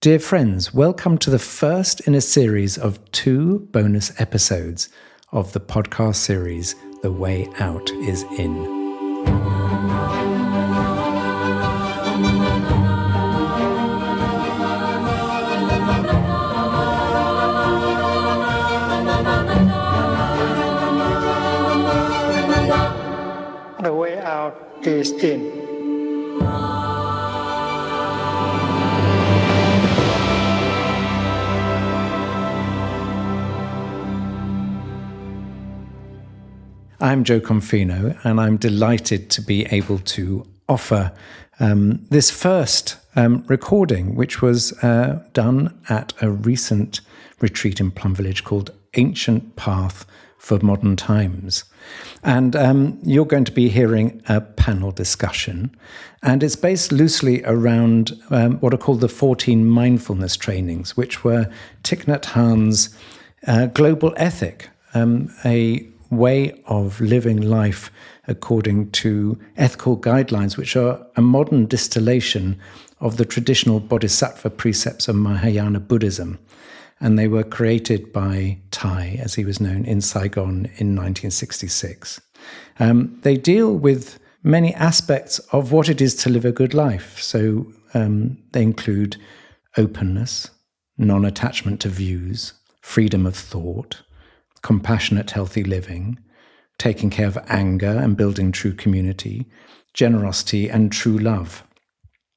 Dear friends, welcome to the first in a series of 2 bonus episodes of the podcast series, The Way Out is In. The way out is in. I'm Joe Confino, and I'm delighted to be able to offer this first recording, which was done at a recent retreat in Plum Village called Ancient Path for Modern Times. And you're going to be hearing a panel discussion, and it's based loosely around what are called the 14 mindfulness trainings, which were Thich Nhat Hanh's global ethic, a way of living life according to ethical guidelines, which are a modern distillation of the traditional Bodhisattva precepts of Mahayana Buddhism. And they were created by Thay, as he was known, in Saigon in 1966. They deal with many aspects of what it is to live a good life. So they include openness, non-attachment to views, freedom of thought, compassionate, healthy living, taking care of anger and building true community, generosity and true love.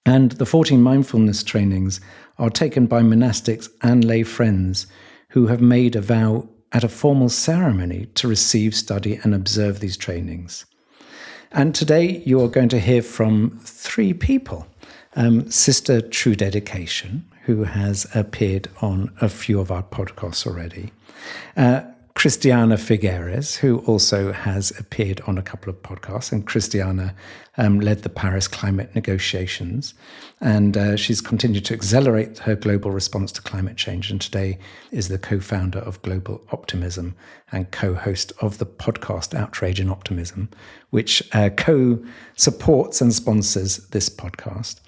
And the 14 mindfulness trainings are taken by monastics and lay friends who have made a vow at a formal ceremony to receive, study and observe these trainings. And today you are going to hear from 3 people. Sister True Dedication, who has appeared on a few of our podcasts already. Christiana Figueres, who also has appeared on a couple of podcasts, and Christiana led the Paris climate negotiations, and she's continued to accelerate her global response to climate change, and today is the co-founder of Global Optimism and co-host of the podcast Outrage and Optimism, which co-supports and sponsors this podcast.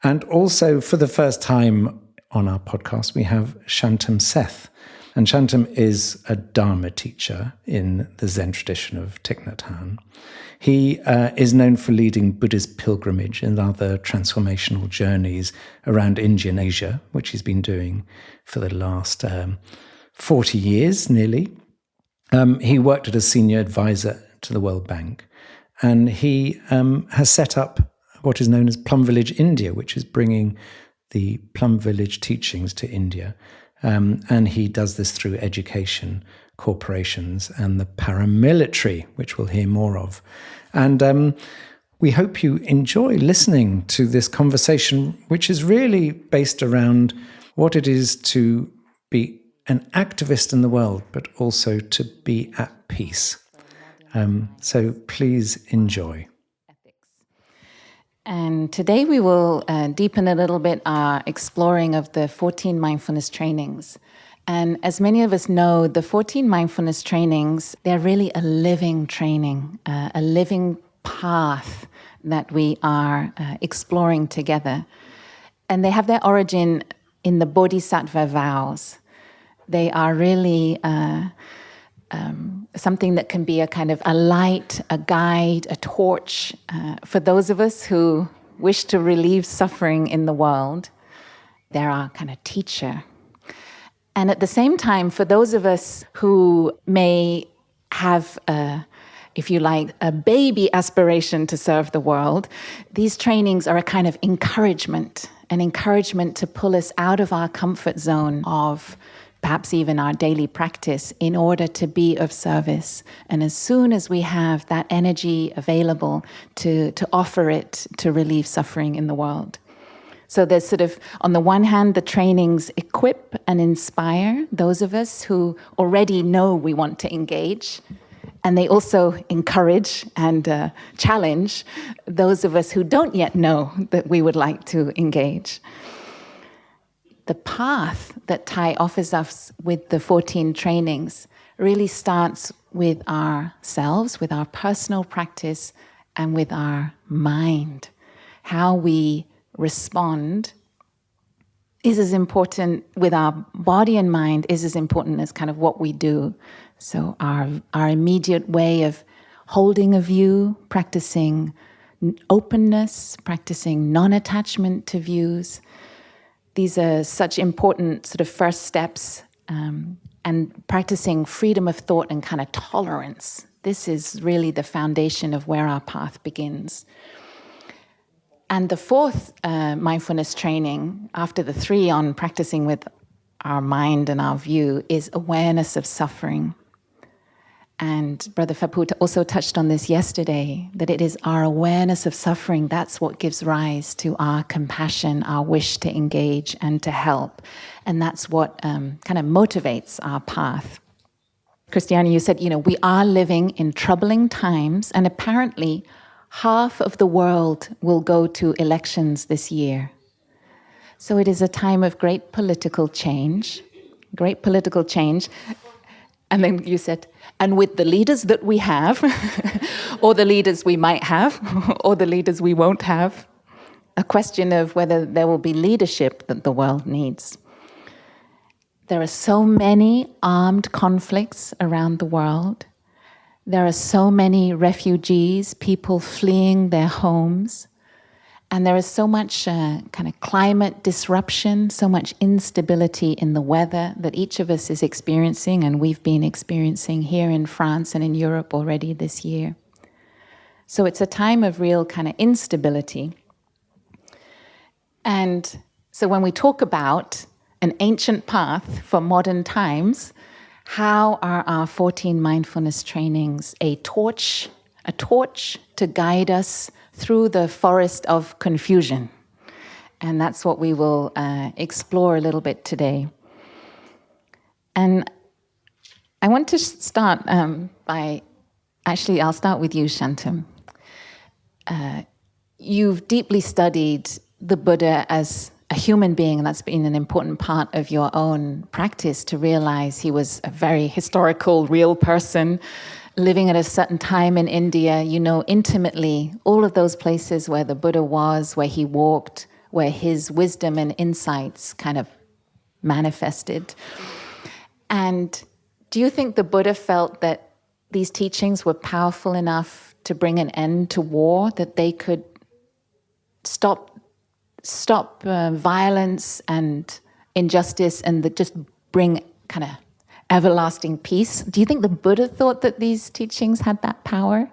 And also, for the first time on our podcast, we have Shantum Seth. And Shantum is a Dharma teacher in the Zen tradition of Thich Nhat Hanh. He is known for leading Buddhist pilgrimage and other transformational journeys around India and Asia, which he's been doing for the last 40 years, nearly. He worked as a senior advisor to the World Bank, and he has set up what is known as Plum Village India, which is bringing the Plum Village teachings to India. And he does this through education, corporations, and the paramilitary, which we'll hear more of. And we hope you enjoy listening to this conversation, which is really based around what it is to be an activist in the world, but also to be at peace. So please enjoy. And today we will deepen a little bit our exploring of the 14 mindfulness trainings. And as many of us know, the 14 mindfulness trainings, they're really a living training, a living path that we are exploring together. And they have their origin in the Bodhisattva vows. They are really something that can be a kind of a light, a guide, a torch for those of us who wish to relieve suffering in the world. They're our kind of teacher. And at the same time, for those of us who may have, if you like, a baby aspiration to serve the world, these trainings are a kind of encouragement, an encouragement to pull us out of our comfort zone of perhaps even our daily practice in order to be of service. And as soon as we have that energy available to offer it to relieve suffering in the world. So there's sort of, on the one hand, the trainings equip and inspire those of us who already know we want to engage. And they also encourage and challenge those of us who don't yet know that we would like to engage. The path that Thay offers us with the 14 trainings really starts with ourselves, with our personal practice, and with our mind. How we respond is as important with our body and mind, is as important as kind of what we do. So our immediate way of holding a view, practicing openness, practicing non-attachment to views. These are such important sort of first steps, and practicing freedom of thought and kind of tolerance. This is really the foundation of where our path begins. And the fourth mindfulness training, after the three on practicing with our mind and our view, is awareness of suffering. And Brother Phapu also touched on this yesterday, that it is our awareness of suffering that's what gives rise to our compassion, our wish to engage and to help. And that's what kind of motivates our path. Christiana, you said, we are living in troubling times, and apparently half of the world will go to elections this year. So it is a time of great political change. And then you said, and with the leaders that we have, or the leaders we might have, or the leaders we won't have, a question of whether there will be leadership that the world needs. There are so many armed conflicts around the world. There are so many refugees, people fleeing their homes. And there is so much kind of climate disruption, so much instability in the weather that each of us is experiencing, and we've been experiencing here in France and in Europe already this year. So it's a time of real kind of instability. And so when we talk about an ancient path for modern times, how are our 14 mindfulness trainings a torch to guide us through the forest of confusion? And that's what we will explore a little bit today. And I want to start I'll start with you, Shantum. You've deeply studied the Buddha as a human being, and that's been an important part of your own practice, to realize he was a very historical, real person living at a certain time in India. You know intimately all of those places where the Buddha was, where he walked, where his wisdom and insights kind of manifested. And do you think the Buddha felt that these teachings were powerful enough to bring an end to war, that they could stop violence and injustice and just bring kind of everlasting peace? Do you think the Buddha thought that these teachings had that power?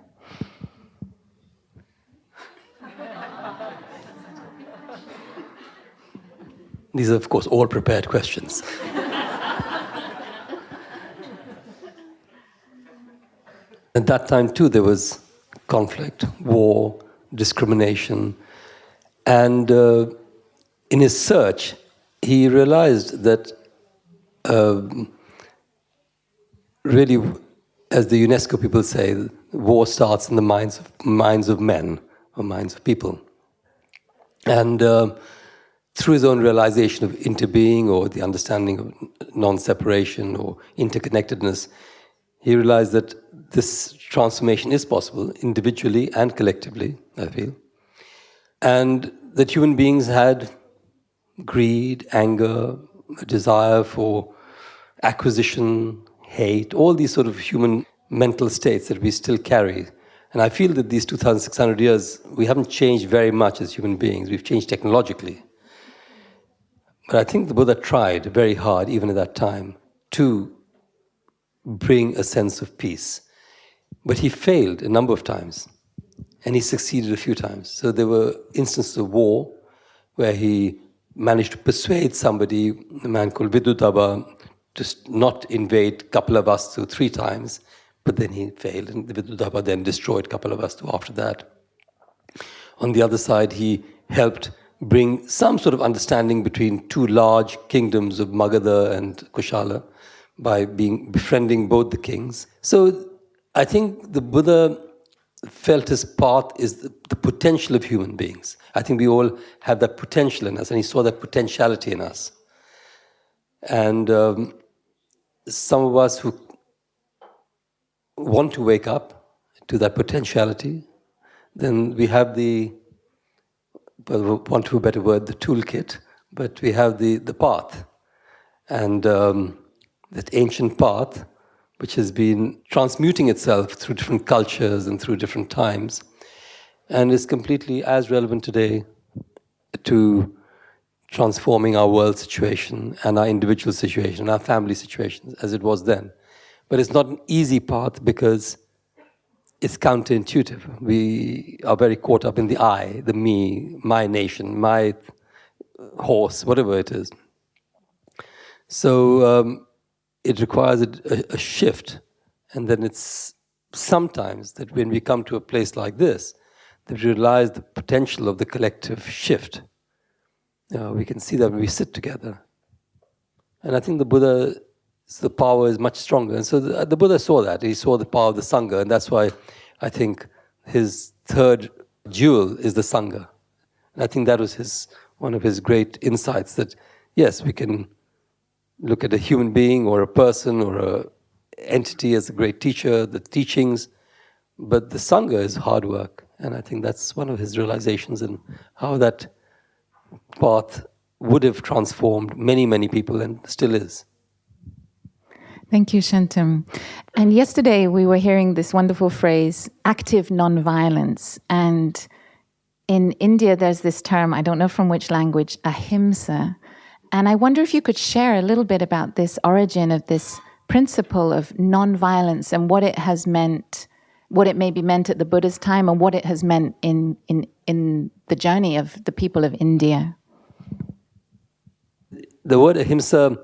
These are, of course, all prepared questions. At that time, too, there was conflict, war, discrimination. And in his search, he realized that really, as the UNESCO people say, war starts in the minds of men, or minds of people. And through his own realization of interbeing, or the understanding of non-separation or interconnectedness, he realized that this transformation is possible individually and collectively, I feel. And that human beings had greed, anger, a desire for acquisition, hate, all these sort of human mental states that we still carry. And I feel that these 2,600 years, we haven't changed very much as human beings. We've changed technologically. But I think the Buddha tried very hard, even at that time, to bring a sense of peace. But he failed a number of times, and he succeeded a few times. So there were instances of war where he managed to persuade somebody, a man called Viduddhaba, to not invade Kapilavastu 3 times, but then he failed, and Viduddhaba then destroyed Kapilavastu after that. On the other side, he helped bring some sort of understanding between 2 large kingdoms of Magadha and Kushala by befriending both the kings. So I think the Buddha felt his path is the potential of human beings. I think we all have that potential in us, and he saw that potentiality in us. And some of us who want to wake up to that potentiality, then we have the, for want of a better word, the toolkit, but we have the path. And that ancient path, which has been transmuting itself through different cultures and through different times, and is completely as relevant today to transforming our world situation and our individual situation, our family situations, as it was then. But it's not an easy path because it's counterintuitive. We are very caught up in the I, the me, my nation, my horse, whatever it is. So it requires a shift. And then it's sometimes that when we come to a place like this, that we realize the potential of the collective shift. We can see that when we sit together. And I think the power is much stronger. And so the Buddha saw that. He saw the power of the Sangha. And that's why I think his third jewel is the Sangha. And I think that was one of his great insights, that yes, we can look at a human being or a person or an entity as a great teacher, the teachings, but the Sangha is hard work. And I think that's one of his realizations, and how that path would have transformed many, many people, and still is. Thank you, Shantum. And yesterday we were hearing this wonderful phrase, active nonviolence. And in India there's this term, I don't know from which language, Ahimsa. And I wonder if you could share a little bit about this origin of this principle of nonviolence and what it has meant, what it maybe meant at the Buddha's time, and what it has meant in the journey of the people of India. The word ahimsa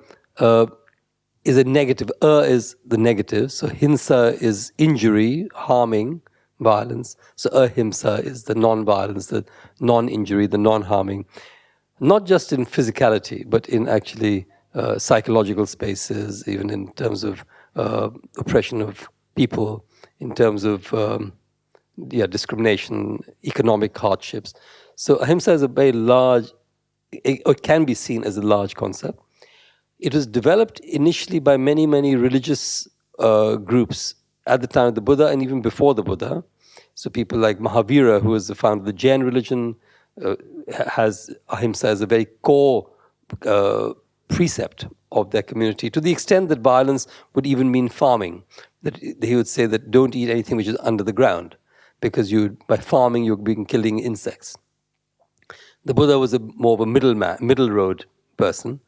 is a negative. Is the negative. So hinsa is injury, harming, violence. So ahimsa is the non-violence, the non-injury, the non-harming. Not just in physicality, but in actually psychological spaces, even in terms of oppression of people, in terms of discrimination, economic hardships. So ahimsa is a very large, it can be seen as a large concept. It was developed initially by many, many religious groups at the time of the Buddha and even before the Buddha. So people like Mahavira, who was the founder of the Jain religion, has ahimsa as a very core precept of their community, to the extent that violence would even mean farming. That he would say that don't eat anything which is under the ground, because by farming you're killing insects. The Buddha was more of a middle road person.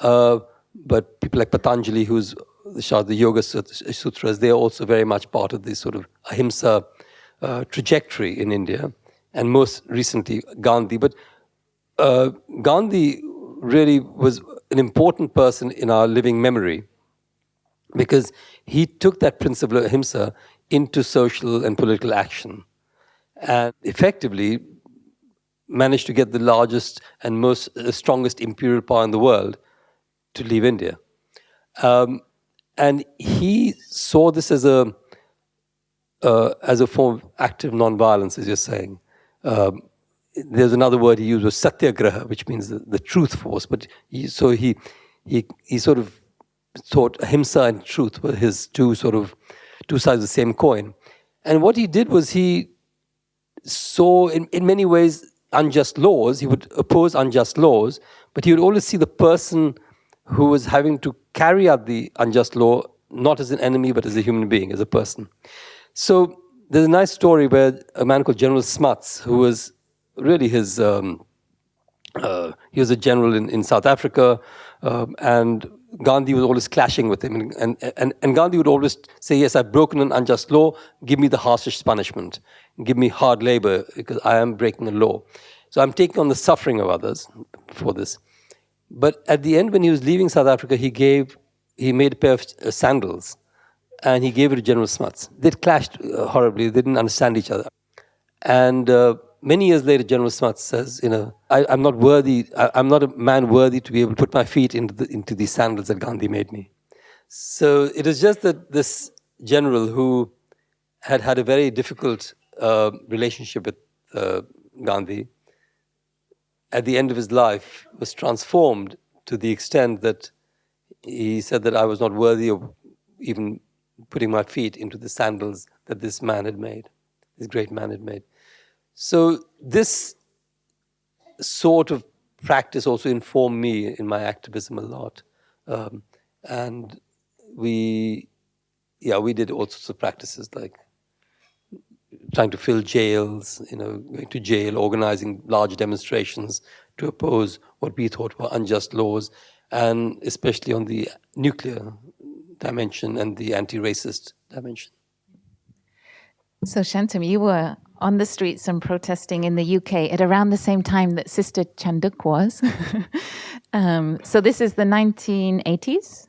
But people like Patanjali, who's the Yoga Sutras, they are also very much part of this sort of ahimsa trajectory in India. And most recently, Gandhi. But Gandhi really was an important person in our living memory, because he took that principle of ahimsa into social and political action, and effectively managed to get the largest and strongest imperial power in the world to leave India. And he saw this as a form of active non-violence, as you're saying. There's another word he used, was satyagraha, which means the truth force. But he sort of thought ahimsa and truth were his two sides of the same coin. And what he did was he saw in many ways unjust laws. He would oppose unjust laws, but he would always see the person who was having to carry out the unjust law not as an enemy, but as a human being, as a person. So there's a nice story where a man called General Smuts, who was really he was a general in South Africa, and Gandhi was always clashing with him. And Gandhi would always say, yes, I've broken an unjust law, give me the harshest punishment. Give me hard labor, because I am breaking a law. So I'm taking on the suffering of others for this. But at the end, when he was leaving South Africa, he made a pair of sandals, and he gave it to General Smuts. They'd clashed horribly. They didn't understand each other. And many years later, General Smuts says, I'm not worthy. I'm not a man worthy to be able to put my feet into these sandals that Gandhi made me. So it is just that this general, who had a very difficult relationship with Gandhi, at the end of his life was transformed to the extent that he said that I was not worthy of even putting my feet into the sandals that this man had made, this great man had made. So this sort of practice also informed me in my activism a lot. And we did all sorts of practices like trying to fill jails, going to jail, organizing large demonstrations to oppose what we thought were unjust laws, and especially on the nuclear dimension and the anti-racist dimension. So Shantum, you were on the streets and protesting in the UK at around the same time that Sister Chanduk was. So this is the 1980s?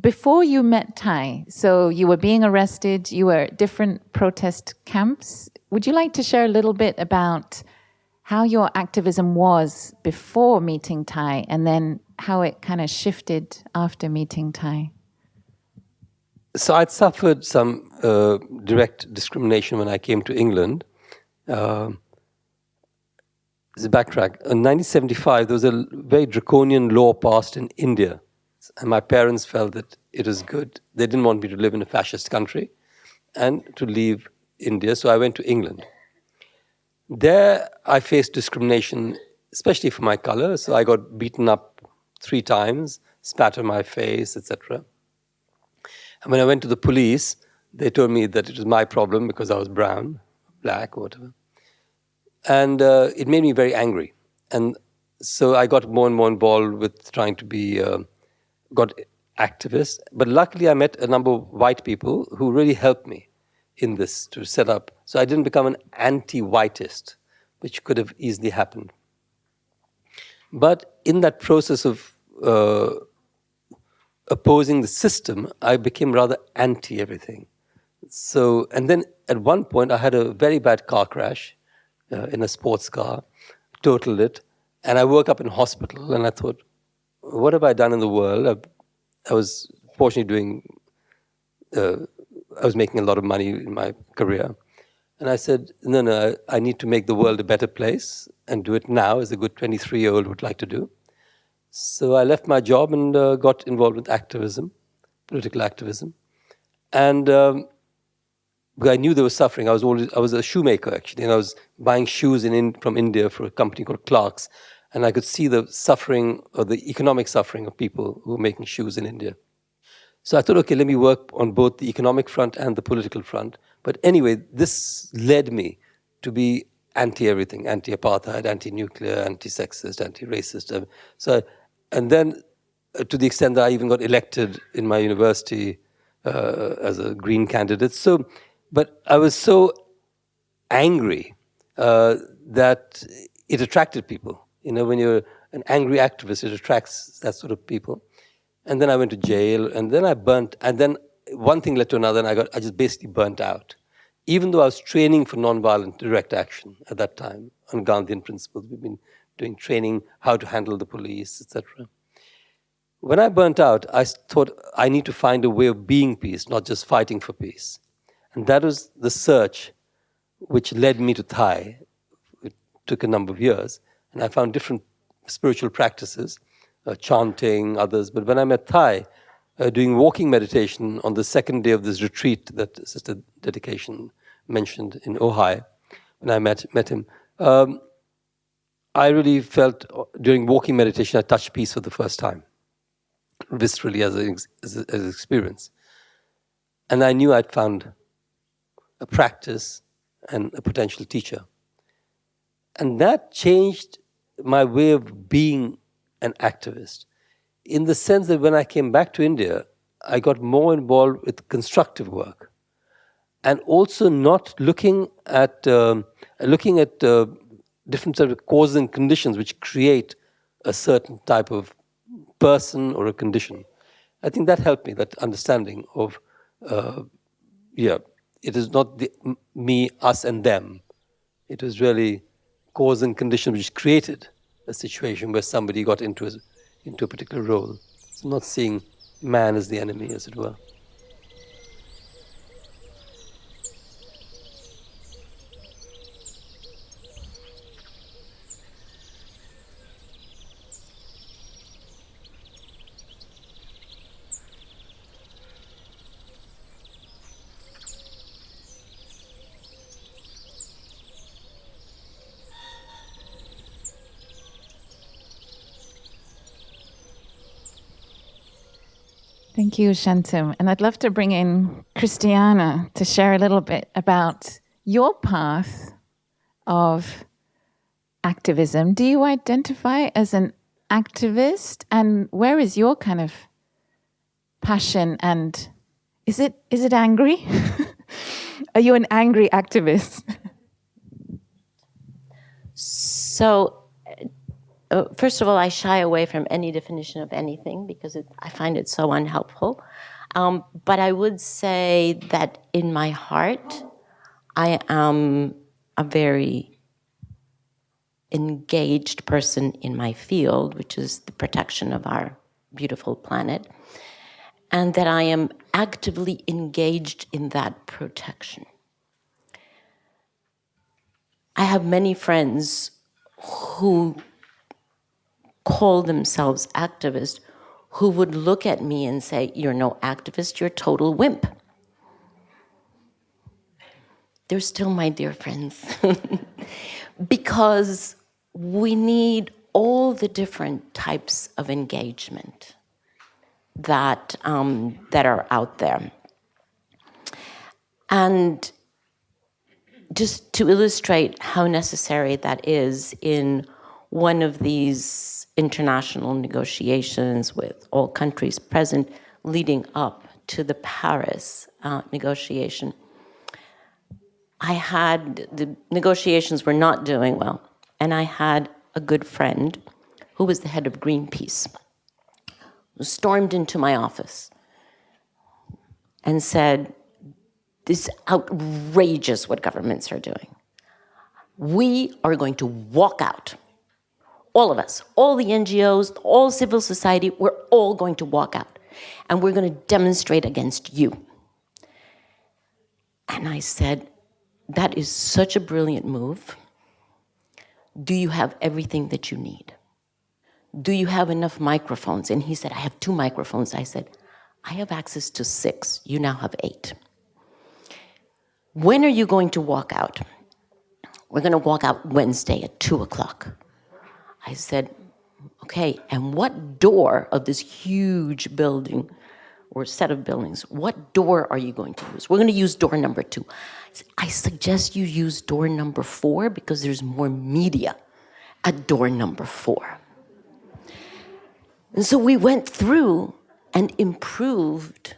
Before you met Thay, so you were being arrested, you were at different protest camps. Would you like to share a little bit about how your activism was before meeting Thay and then how it kind of shifted after meeting Thay? So I'd suffered some direct discrimination when I came to England. As a backtrack, in 1975, there was a very draconian law passed in India. And my parents felt that it was good. They didn't want me to live in a fascist country and to leave India, so I went to England. There, I faced discrimination, especially for my color. So I got beaten up 3 times, spat on my face, etc. And when I went to the police, they told me that it was my problem because I was brown, black, or whatever. And it made me very angry. And so I got more and more involved with trying to be got activist. But luckily I met a number of white people who really helped me in this to set up. So I didn't become an anti-whiteist, which could have easily happened. But in that process of opposing the system, I became rather anti-everything. So, and then at one point I had a very bad car crash in a sports car, totaled it, and I woke up in hospital and I thought, what have I done in the world? I was fortunately I was making a lot of money in my career. And I said, no, I need to make the world a better place and do it now, as a good 23-year-old would like to do. So I left my job and got involved with activism, political activism. And I knew there was suffering. I was a shoemaker, actually, and I was buying shoes from India for a company called Clark's. And I could see the suffering, or the economic suffering of people who were making shoes in India. So I thought, okay, let me work on both the economic front and the political front. But anyway, this led me to be anti-everything, anti-apartheid, anti-nuclear, anti-sexist, anti-racist. And then to the extent that I even got elected in my university as a Green candidate. So, but I was so angry that it attracted people. When you're an angry activist, it attracts that sort of people. And then I went to jail, and then I burnt, and then one thing led to another, and I just basically burnt out. Even though I was training for nonviolent direct action at that time, on Gandhian principles, we've been doing training, how to handle the police, etc. When I burnt out, I thought I need to find a way of being peace, not just fighting for peace. And that was the search which led me to Thay. It took a number of years. And I found different spiritual practices, chanting, others. But when I met Thay, doing walking meditation on the second day of this retreat that Sister Dedication mentioned in Ojai, when I met him, I really felt during walking meditation I touched peace for the first time, viscerally as an experience. And I knew I'd found a practice and a potential teacher. And that changed my way of being an activist, in the sense that when I came back to India, I got more involved with constructive work, and also not looking at different sort of causes and conditions which create a certain type of person or a condition. I think that helped me, that understanding of, it is not me, us, and them. It was really cause and condition which created a situation where somebody got into a particular role. So not seeing man as the enemy, as it were. Thank you, Shantum. And I'd love to bring in Christiana to share a little bit about your path of activism. Do you identify as an activist? And where is your kind of passion? And is it angry? Are you an angry activist? So, first of all, I shy away from any definition of anything because I find it so unhelpful. But I would say that in my heart, I am a very engaged person in my field, which is the protection of our beautiful planet, and that I am actively engaged in that protection. I have many friends who call themselves activists who would look at me and say, "You're no activist, you're a total wimp." They're still my dear friends. Because we need all the different types of engagement that are out there. And just to illustrate how necessary that is in one of these international negotiations with all countries present leading up to the Paris negotiation, the negotiations were not doing well, and I had a good friend who was the head of Greenpeace, who stormed into my office and said, "This is outrageous what governments are doing. We are going to walk out. All of us, all the NGOs, all civil society, we're all going to walk out. And we're going to demonstrate against you." And I said, "That is such a brilliant move. Do you have everything that you need? Do you have enough microphones?" And he said, "I have 2 microphones." I said, "I have access to 6. You now have 8. When are you going to walk out?" "We're going to walk out Wednesday at 2:00. I said, "Okay, and what door of this huge building or set of buildings, what door are you going to use?" "We're going to use door number 2. I suggest you use door number 4 because there's more media at door number 4. And so we went through and improved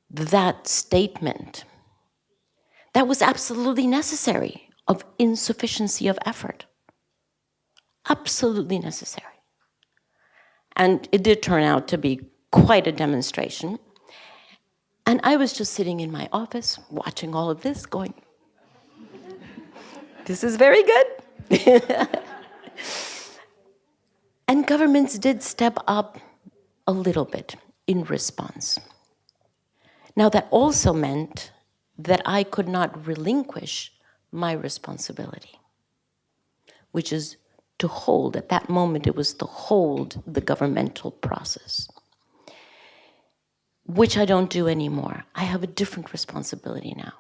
that statement. That was absolutely necessary, of insufficiency of effort. Absolutely necessary. And it did turn out to be quite a demonstration. And I was just sitting in my office, watching all of this, going, "This is very good." And governments did step up a little bit in response. Now, that also meant that I could not relinquish my responsibility, which is to hold. At that moment, it was to hold the governmental process, which I don't do anymore. I have a different responsibility now.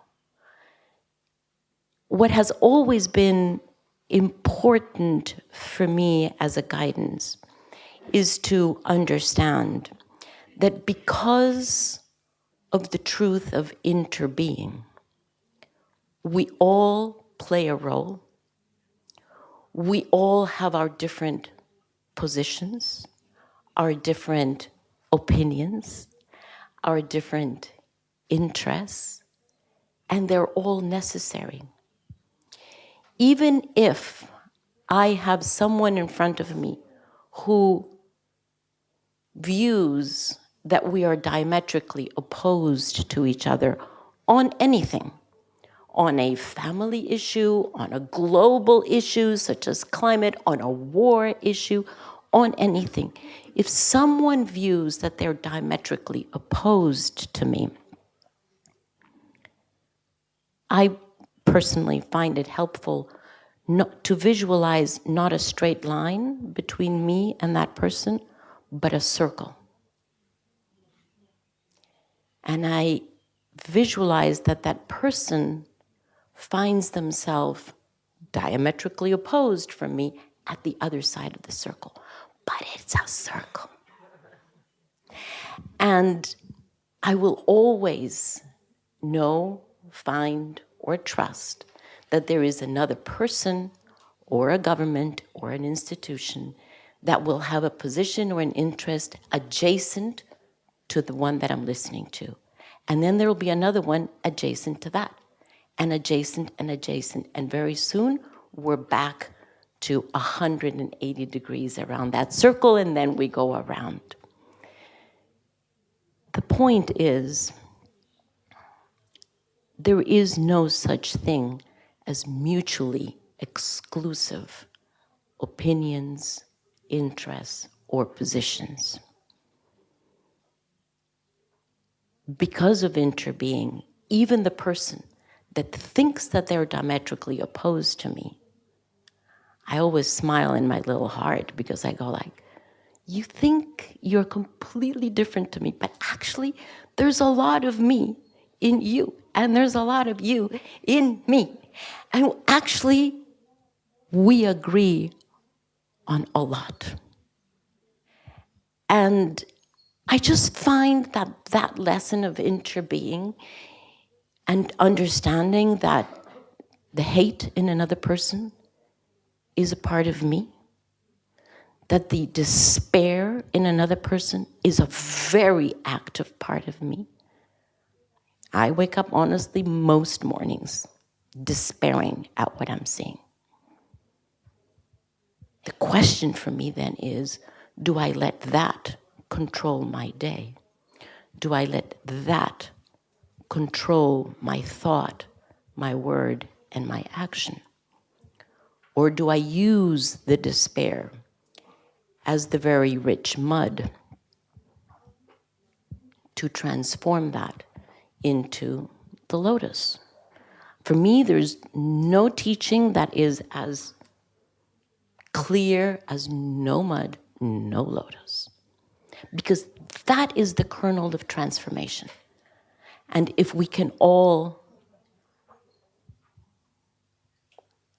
What has always been important for me as a guidance is to understand that because of the truth of interbeing, we all play a role. We all have our different positions, our different opinions, our different interests, and they're all necessary. Even if I have someone in front of me who views that we are diametrically opposed to each other on anything, on a family issue, on a global issue such as climate, on a war issue, on anything. If someone views that they're diametrically opposed to me, I personally find it helpful not to visualize not a straight line between me and that person, but a circle. And I visualize that that person finds themselves diametrically opposed from me at the other side of the circle. But it's a circle. And I will always know, find, or trust that there is another person or a government or an institution that will have a position or an interest adjacent to the one that I'm listening to. And then there will be another one adjacent to that, and adjacent and adjacent. And very soon, we're back to 180 degrees around that circle, and then we go around. The point is, there is no such thing as mutually exclusive opinions, interests, or positions. Because of interbeing, even the person that thinks that they're diametrically opposed to me, I always smile in my little heart because I go like, you think you're completely different to me, but actually there's a lot of me in you, and there's a lot of you in me. And actually, we agree on a lot. And I just find that that lesson of interbeing and understanding that the hate in another person is a part of me, that the despair in another person is a very active part of me. I wake up honestly most mornings despairing at what I'm seeing. The question for me then is, do I let that control my day? Do I let that control my thought, my word, and my action? Or do I use the despair as the very rich mud to transform that into the lotus? For me, there's no teaching that is as clear as no mud, no lotus. Because that is the kernel of transformation. And if we can all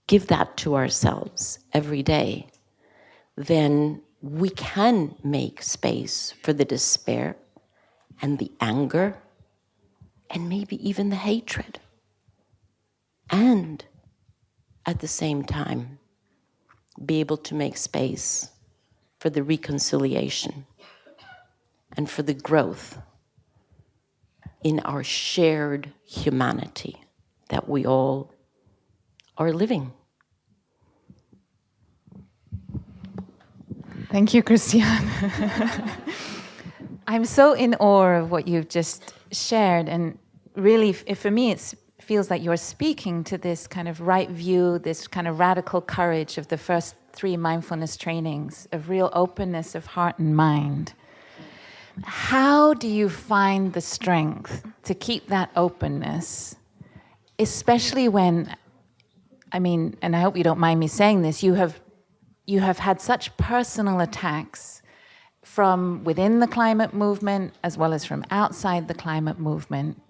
give that to ourselves every day, then we can make space for the despair and the anger and maybe even the hatred. And at the same time, be able to make space for the reconciliation and for the growth in our shared humanity that we all are living. Thank you, Christiana. I'm so in awe of what you've just shared, and really, for me, it feels like you're speaking to this kind of right view, this kind of radical courage of the first 3 mindfulness trainings, of real openness of heart and mind. How do you find the strength to keep that openness, especially when, I mean, and I hope you don't mind me saying this, you have had such personal attacks from within the climate movement as well as from outside the climate movement.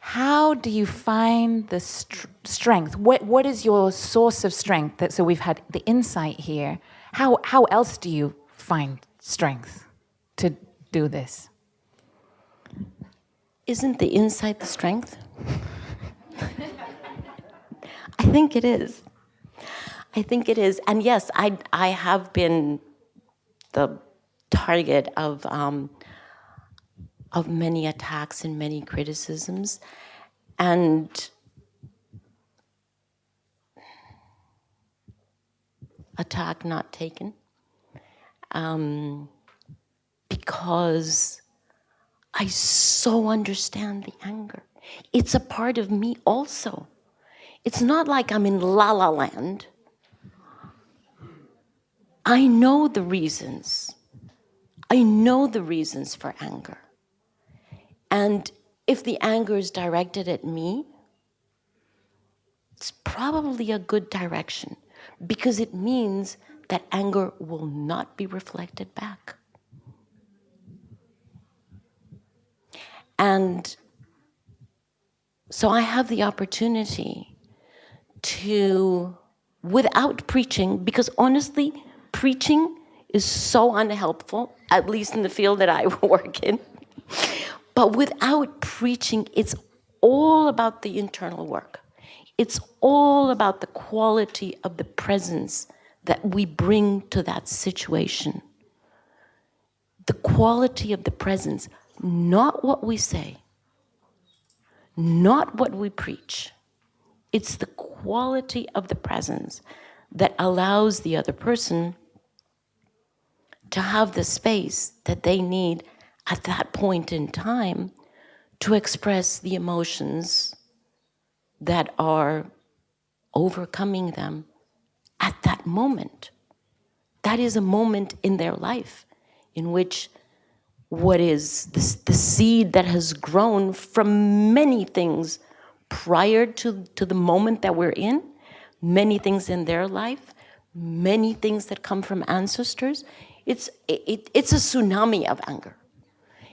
How do you find the strength? What is your source of strength? So we've had the insight here. How else do you find strength to do this? Isn't the insight the strength? I think it is. I think it is. And yes, I have been the target of many attacks and many criticisms. And attack not taken. Because I so understand the anger. It's a part of me also. It's not like I'm in La La Land. I know the reasons. I know the reasons for anger. And if the anger is directed at me, it's probably a good direction, because it means that anger will not be reflected back. And so I have the opportunity to, without preaching, because honestly, preaching is so unhelpful, at least in the field that I work in. But without preaching, it's all about the internal work. It's all about the quality of the presence that we bring to that situation. The quality of the presence, not what we say, not what we preach. It's the quality of the presence that allows the other person to have the space that they need at that point in time to express the emotions that are overcoming them at that moment. That is a moment in their life in which what is the seed that has grown from many things prior to the moment that we're in, many things in their life, many things that come from ancestors. It's a tsunami of anger.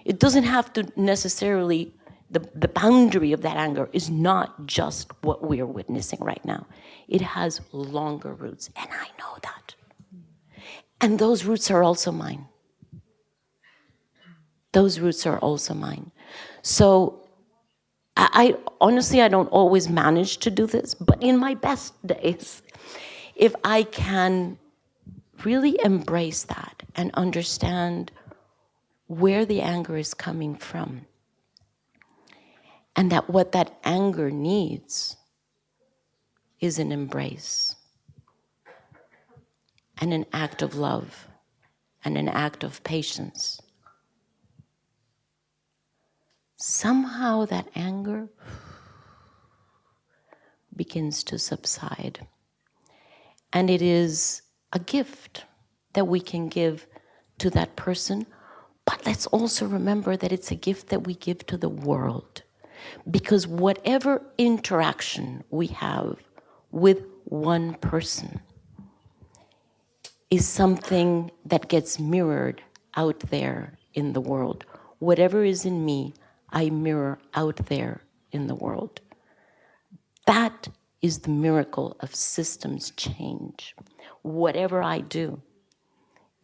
It doesn't have to necessarily, the boundary of that anger is not just what we are witnessing right now. It has longer roots, and I know that. And those roots are also mine. Those roots are also mine. So I honestly, I don't always manage to do this, but in my best days, if I can really embrace that and understand where the anger is coming from, and that what that anger needs is an embrace and an act of love and an act of patience. Somehow that anger begins to subside. And it is a gift that we can give to that person. But let's also remember that it's a gift that we give to the world. Because whatever interaction we have with one person is something that gets mirrored out there in the world. Whatever is in me, I mirror out there in the world. That is the miracle of systems change. Whatever I do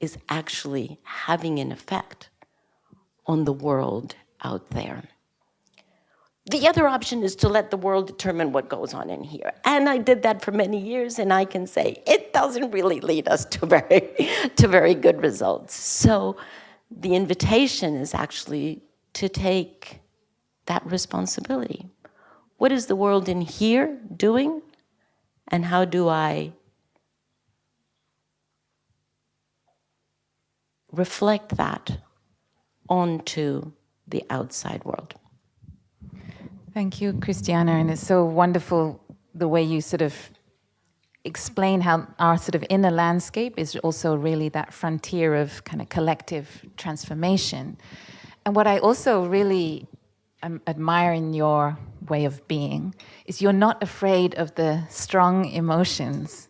is actually having an effect on the world out there. The other option is to let the world determine what goes on in here. And I did that for many years, and I can say it doesn't really lead us to very good results. So the invitation is actually to take that responsibility. What is the world in here doing? And how do I reflect that onto the outside world? Thank you, Christiana. And it's so wonderful the way you sort of explain how our sort of inner landscape is also really that frontier of kind of collective transformation. And what I also really admire in your way of being is you're not afraid of the strong emotions,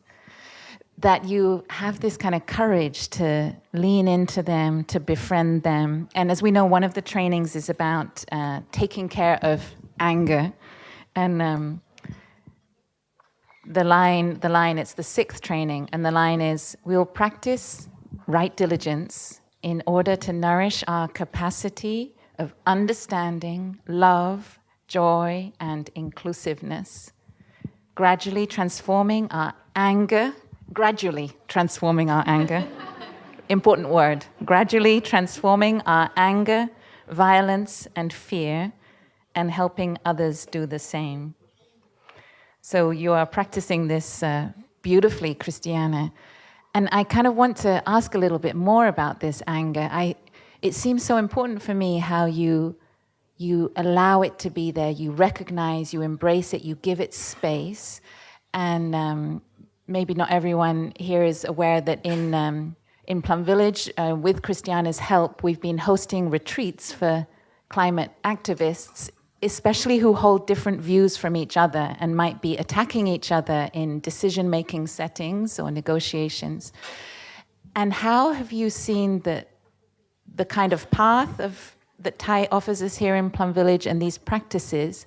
that you have this kind of courage to lean into them, to befriend them. And as we know, one of the trainings is about taking care of anger. And the line, it's the 6th training, and the line is, we will practice right diligence in order to nourish our capacity of understanding, love, joy, and inclusiveness, gradually transforming our anger, important word, gradually transforming our anger, violence, and fear, and helping others do the same. So you are practicing this beautifully, Christiana. And I kind of want to ask a little bit more about this anger. It seems so important for me how you allow it to be there, you recognize, you embrace it, you give it space. And maybe not everyone here is aware that in Plum Village, with Christiana's help, we've been hosting retreats for climate activists, especially who hold different views from each other and might be attacking each other in decision-making settings or negotiations. And how have you seen the kind of path that Thay offers us here in Plum Village and these practices,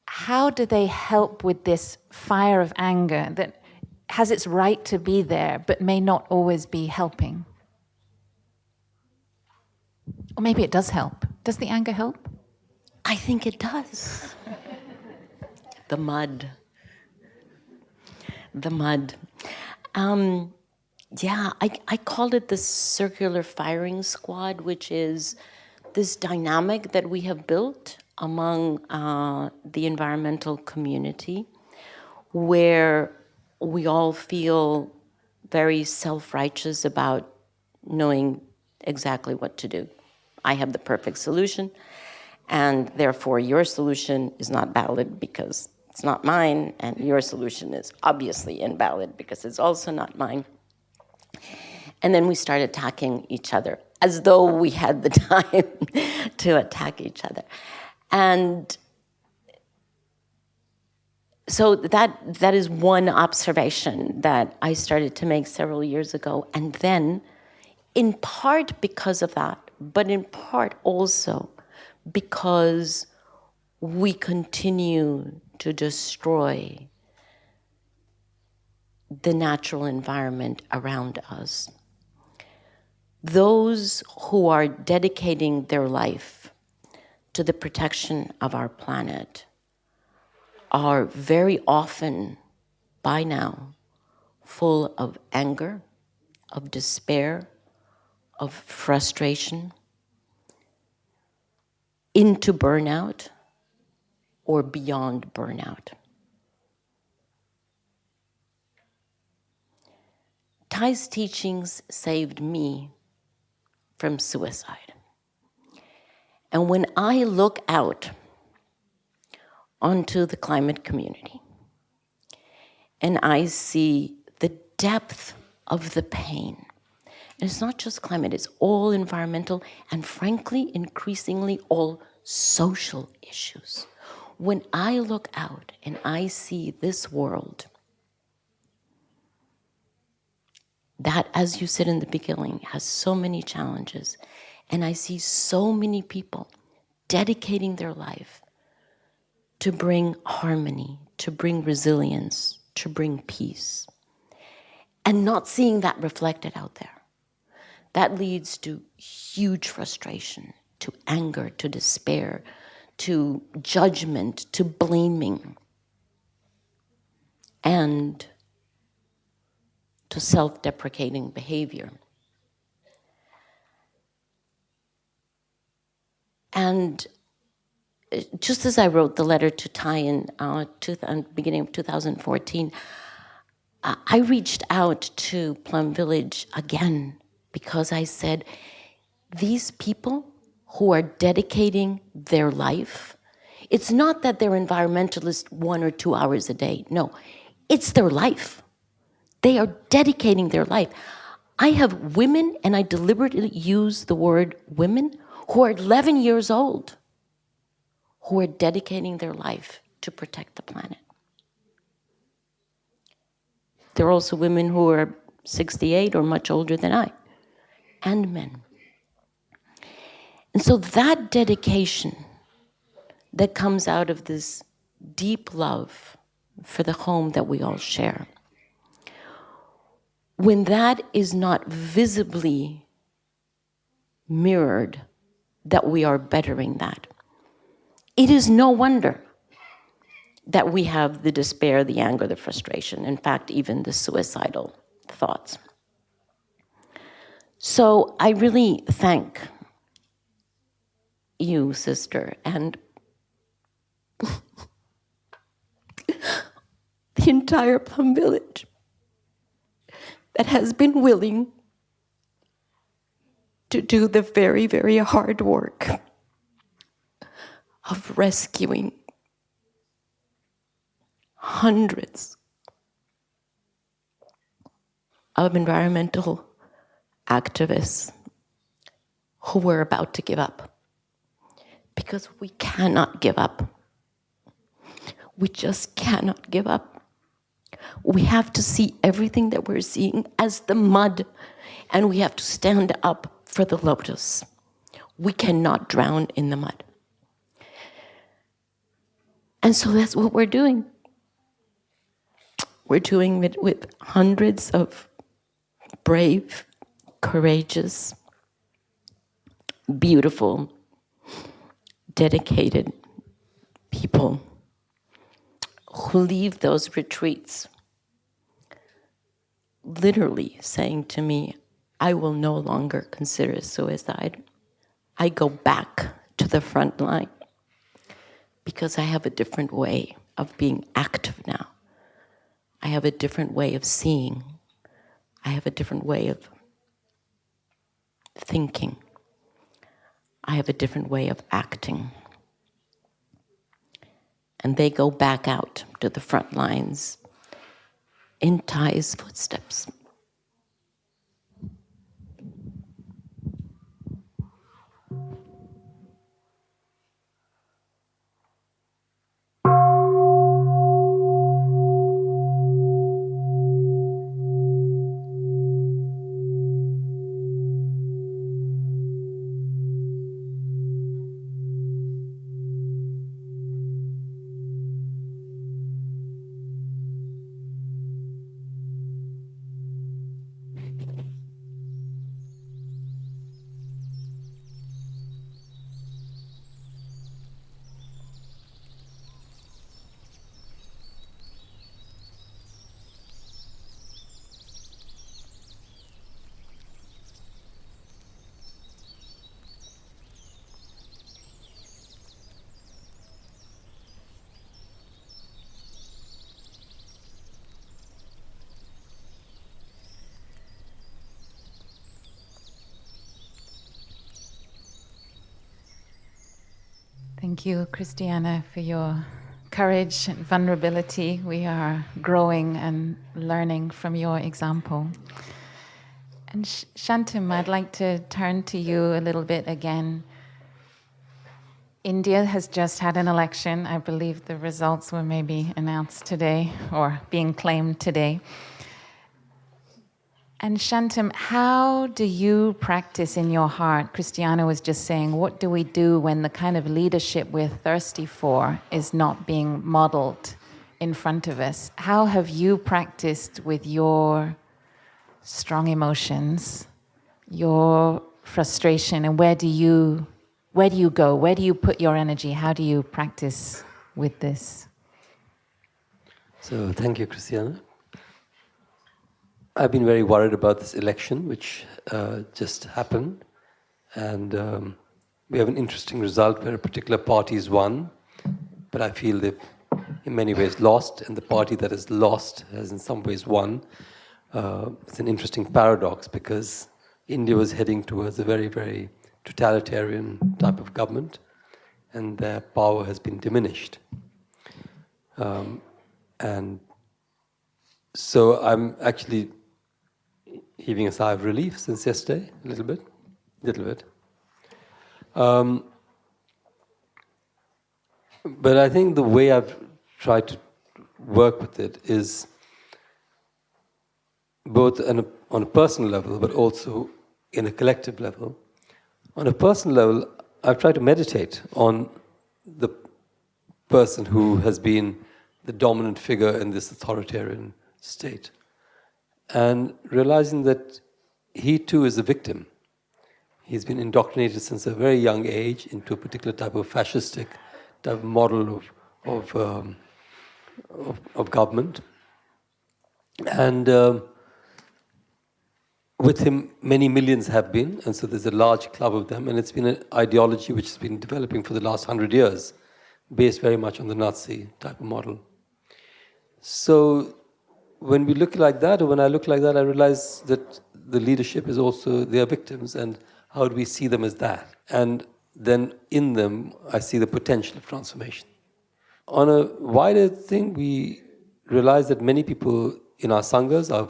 how do they help with this fire of anger that has its right to be there but may not always be helping? Or maybe it does help. Does the anger help? I think it does. The mud. The mud. Yeah, I called it the circular firing squad, which is this dynamic that we have built among the environmental community, where we all feel very self-righteous about knowing exactly what to do. I have the perfect solution, and therefore your solution is not valid because it's not mine, and your solution is obviously invalid because it's also not mine. And then we start attacking each other as though we had the time to attack each other. And so that is one observation that I started to make several years ago. And then, in part because of that, but in part also because we continue to destroy the natural environment around us. Those who are dedicating their life to the protection of our planet are very often, by now, full of anger, of despair, of frustration, into burnout or beyond burnout. Thay's teachings saved me from suicide. And when I look out onto the climate community and I see the depth of the pain, and it's not just climate, it's all environmental and frankly, increasingly all social issues. When I look out and I see this world that, as you said in the beginning, has so many challenges, and I see so many people dedicating their life to bring harmony, to bring resilience, to bring peace, and not seeing that reflected out there, that leads to huge frustration, to anger, to despair, to judgment, to blaming, and to self-deprecating behavior. And just as I wrote the letter to Thay in beginning of 2014, I reached out to Plum Village again because I said, these people who are dedicating their life, it's not that they're environmentalists 1 or 2 hours a day. No, it's their life. They are dedicating their life. I have women, and I deliberately use the word women, who are 11 years old, who are dedicating their life to protect the planet. There are also women who are 68 or much older than I, and men. And so that dedication that comes out of this deep love for the home that we all share, when that is not visibly mirrored that we are bettering that, it is no wonder that we have the despair, the anger, the frustration, in fact, even the suicidal thoughts. So I really thank you, sister, and the entire Plum Village that has been willing to do the very, very hard work of rescuing hundreds of environmental activists who were about to give up. Because we cannot give up. We just cannot give up. We have to see everything that we're seeing as the mud, and we have to stand up for the lotus. We cannot drown in the mud. And so that's what we're doing. We're doing it with hundreds of brave, courageous, beautiful, dedicated people who leave those retreats literally saying to me, I will no longer consider suicide. I go back to the front line because I have a different way of being active now. I have a different way of seeing. I have a different way of thinking. I have a different way of acting. And they go back out to the front lines in Thay's footsteps. Thank you, Christiana, for your courage and vulnerability. We are growing and learning from your example. And Shantum, I'd like to turn to you a little bit again. India has just had an election. I believe the results were maybe announced today or being claimed today. And Shantum, how do you practice in your heart? Christiana was just saying, what do we do when the kind of leadership we're thirsty for is not being modeled in front of us? How have you practiced with your strong emotions, your frustration, and where do you go? Where do you put your energy? How do you practice with this? So thank you, Christiana. I've been very worried about this election, which just happened. And we have an interesting result where a particular party has won, but I feel they've in many ways lost, and the party that has lost has in some ways won. It's an interesting paradox because India was heading towards a very, very totalitarian type of government, and their power has been diminished. And so I'm actually heaving a sigh of relief since yesterday, a little bit. But I think the way I've tried to work with it is both on a personal level, but also in a collective level. On a personal level, I've tried to meditate on the person who has been the dominant figure in this authoritarian state, and realizing that he too is a victim. He's been indoctrinated since a very young age into a particular type of fascistic type of model of government. And with him, many millions have been, and so there's a large club of them, and it's been an ideology which has been developing for the last 100 years, based very much on the Nazi type of model. So when we look like that, or when I look like that, I realize that the leadership is also their victims, and how do we see them as that? And then in them, I see the potential of transformation. On a wider thing, we realize that many people in our sanghas are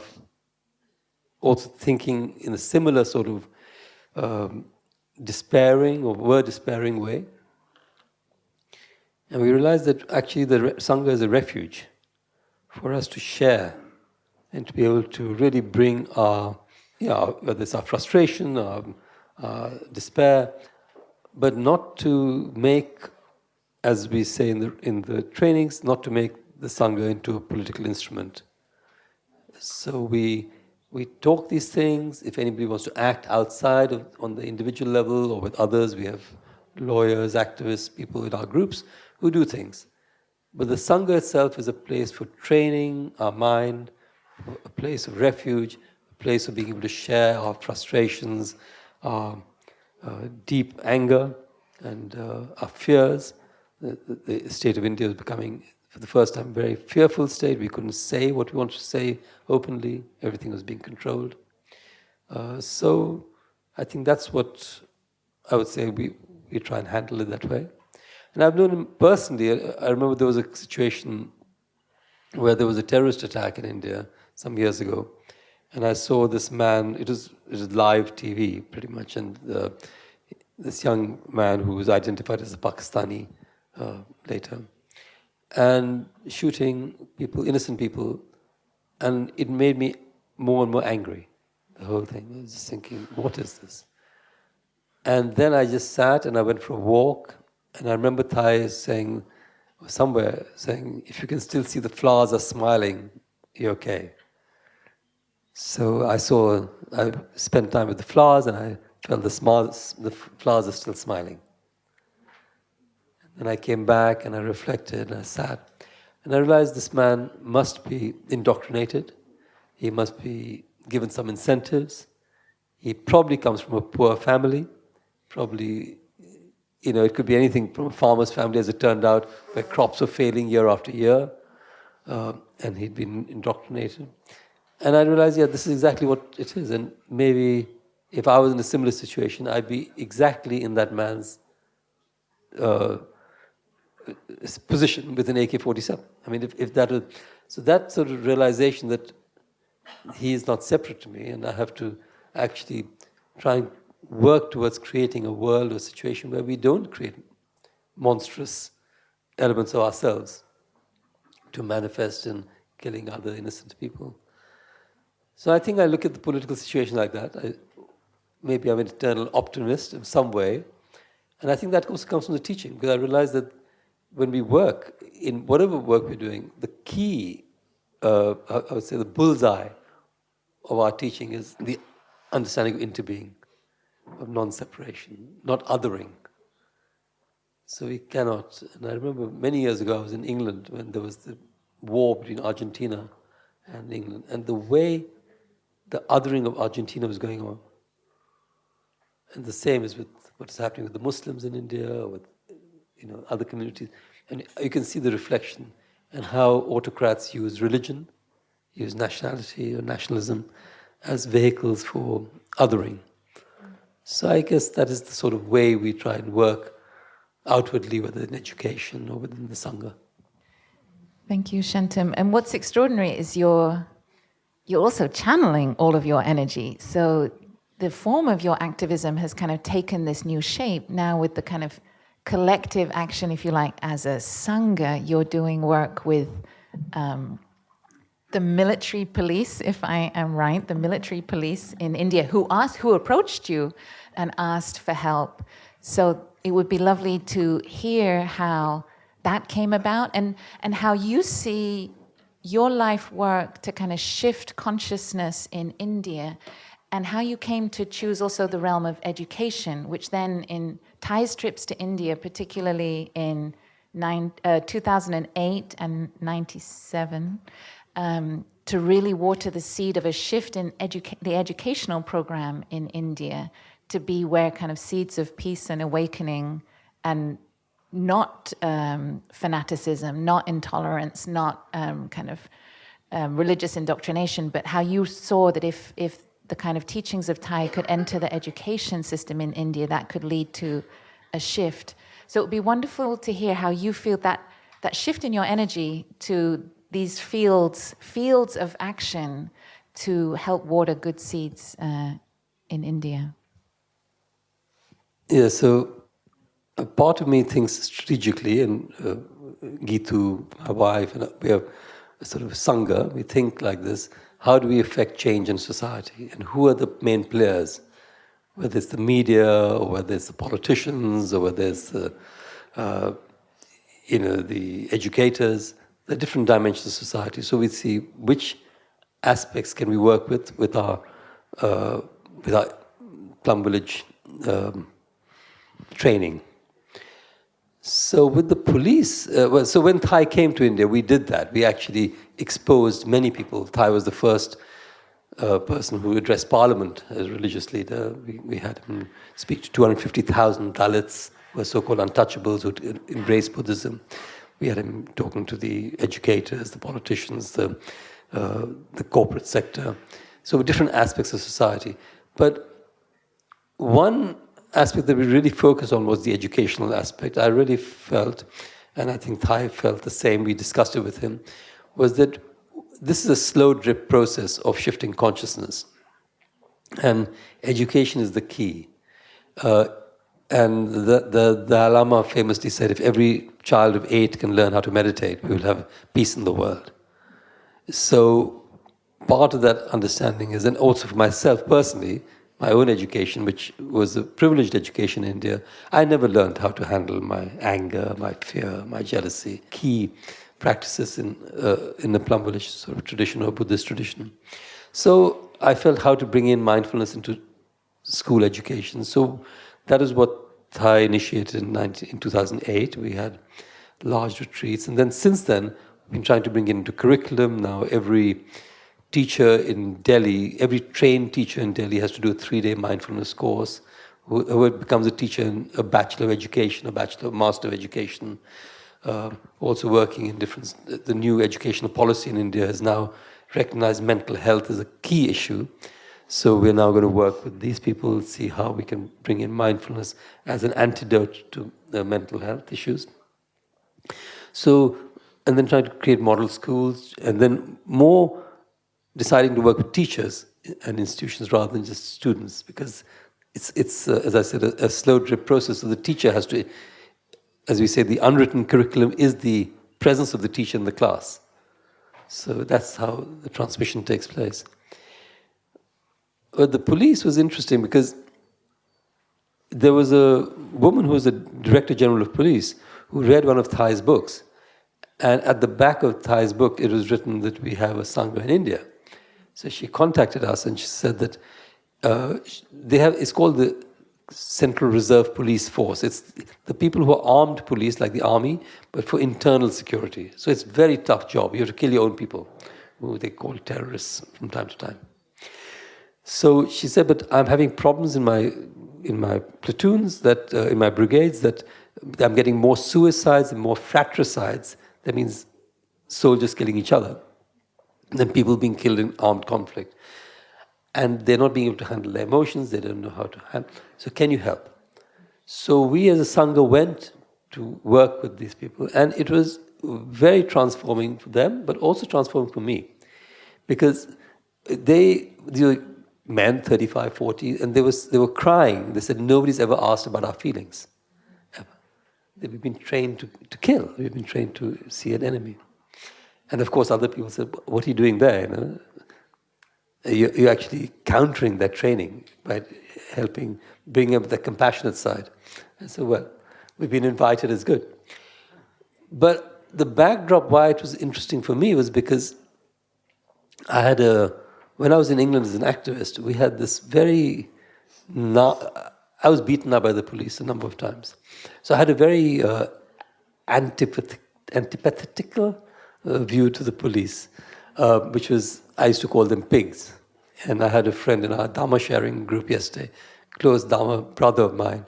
also thinking in a similar sort of despairing or were despairing way. And we realize that actually the sangha is a refuge for us to share and to be able to really bring our, whether it's our frustration, our despair, but not to make, as we say in the trainings, not to make the sangha into a political instrument. So we talk these things. If anybody wants to act outside on the individual level or with others, we have lawyers, activists, people in our groups who do things. But the Sangha itself is a place for training our mind, a place of refuge, a place of being able to share our frustrations, our deep anger, and our fears. The state of India was becoming, for the first time, a very fearful state. We couldn't say what we wanted to say openly. Everything was being controlled. So I think that's what I would say we try and handle it that way. And I've known him personally. I remember there was a situation where there was a terrorist attack in India some years ago. And I saw this man, it was live TV pretty much, and this young man who was identified as a Pakistani later, and shooting people, innocent people, and it made me more and more angry, the whole thing. I was just thinking, what is this? And then I just sat and I went for a walk, and I remember Thay saying, somewhere saying, if you can still see the flowers are smiling, you're okay. So I spent time with the flowers, and I felt the flowers are still smiling. And I came back and I reflected and I sat. And I realized this man must be indoctrinated. He must be given some incentives. He probably comes from a poor family. Probably, it could be anything from a farmer's family, as it turned out, where crops were failing year after year. And he'd been indoctrinated. And I realized, this is exactly what it is. And maybe if I was in a similar situation, I'd be exactly in that man's position with an AK-47. I mean, if that was... So that sort of realization that he is not separate to me, and I have to actually try and work towards creating a world or situation where we don't create monstrous elements of ourselves to manifest in killing other innocent people. So I think I look at the political situation like that. Maybe I'm an eternal optimist in some way. And I think that also comes from the teaching, because I realize that when we work, in whatever work we're doing, the key, I would say the bullseye of our teaching is the understanding of interbeing, of non-separation, not othering. So we cannot, and I remember many years ago I was in England when there was the war between Argentina and England, and the way the othering of Argentina was going on. And the same is with what is happening with the Muslims in India, or with other communities. And you can see the reflection and how autocrats use religion, use nationality or nationalism as vehicles for othering. So I guess that is the sort of way we try and work outwardly, whether in education or within the Sangha. Thank you, Shantum. And what's extraordinary is you're also channeling all of your energy. So the form of your activism has kind of taken this new shape now with the kind of collective action, if you like, as a Sangha. You're doing work with the military police, if I am right, the military police in India who approached you and asked for help. So it would be lovely to hear how that came about and how you see your life work to kind of shift consciousness in India, and how you came to choose also the realm of education, which then in Thay's trips to India, particularly in 2008 and 97, to really water the seed of a shift in the educational program in India to be where kind of seeds of peace and awakening, and not fanaticism, not intolerance, not religious indoctrination, but how you saw that if the kind of teachings of Thay could enter the education system in India, that could lead to a shift. So it would be wonderful to hear how you feel that shift in your energy to these fields of action to help water good seeds in India. Yeah, so a part of me thinks strategically, and Gitu, my wife, and we have a sort of Sangha, we think like this: how do we affect change in society? And who are the main players? Whether it's the media, or whether it's the politicians, or whether it's the educators, the different dimensions of society. So we see which aspects can we work with our Plum Village training. So with the police, so when Thay came to India, we did that. We actually exposed many people. Thay was the first person who addressed Parliament as a religious leader. We had him speak to 250,000 Dalits, who were so-called untouchables, who embraced Buddhism. We had him talking to the educators, the politicians, the corporate sector. So different aspects of society. But one aspect that we really focused on was the educational aspect. I really felt, and I think Thay felt the same, we discussed it with him, was that this is a slow drip process of shifting consciousness. And education is the key. And the Dalai Lama famously said, if every child of 8 can learn how to meditate, we will have peace in the world. So part of that understanding is, and also for myself personally, my own education, which was a privileged education in India, I never learned how to handle my anger, my fear, my jealousy. Key practices in the Plum Village sort of tradition or Buddhist tradition. So I felt how to bring in mindfulness into school education. So that is what Thay initiated in 2008. We had large retreats. And then since then, we've been trying to bring it into curriculum. Now every teacher in Delhi, every trained teacher in Delhi has to do a 3-day mindfulness course. Whoever becomes a teacher in a Bachelor of Education, a Bachelor, Master of Education, also working in the new educational policy in India has now recognized mental health as a key issue. So we're now going to work with these people, see how we can bring in mindfulness as an antidote to the mental health issues. So, and then trying to create model schools, and then more deciding to work with teachers and institutions rather than just students, because it's as I said, a slow drip process. So the teacher has to, as we say, the unwritten curriculum is the presence of the teacher in the class. So that's how the transmission takes place. But the police was interesting because there was a woman who was a Director General of Police who read one of Thay's books. And at the back of Thay's book, it was written that we have a Sangha in India. So she contacted us and she said that it's called the Central Reserve Police Force. It's the people who are armed police, like the army, but for internal security. So it's a very tough job. You have to kill your own people, who they call terrorists from time to time. So she said, but I'm having problems in my platoons, that in my brigades, that I'm getting more suicides and more fratricides. That means soldiers killing each other, than people being killed in armed conflict. And they're not being able to handle their emotions, they don't know how to handle. So can you help? So we as a Sangha went to work with these people, and it was very transforming for them, but also transforming for me. Because they were men, 35, 40, and they were crying. They said, nobody's ever asked about our feelings, ever. We've been trained to kill. We've been trained to see an enemy. And of course, other people said, what are you doing there? You know? You're actually countering that training by helping bring up the compassionate side. And so, well, we've been invited as good. But the backdrop why it was interesting for me was because when I was in England as an activist, we had this I was beaten up by the police a number of times. So I had a very antithetical view to the police, which was, I used to call them pigs. And I had a friend in our Dharma sharing group yesterday, close Dharma brother of mine,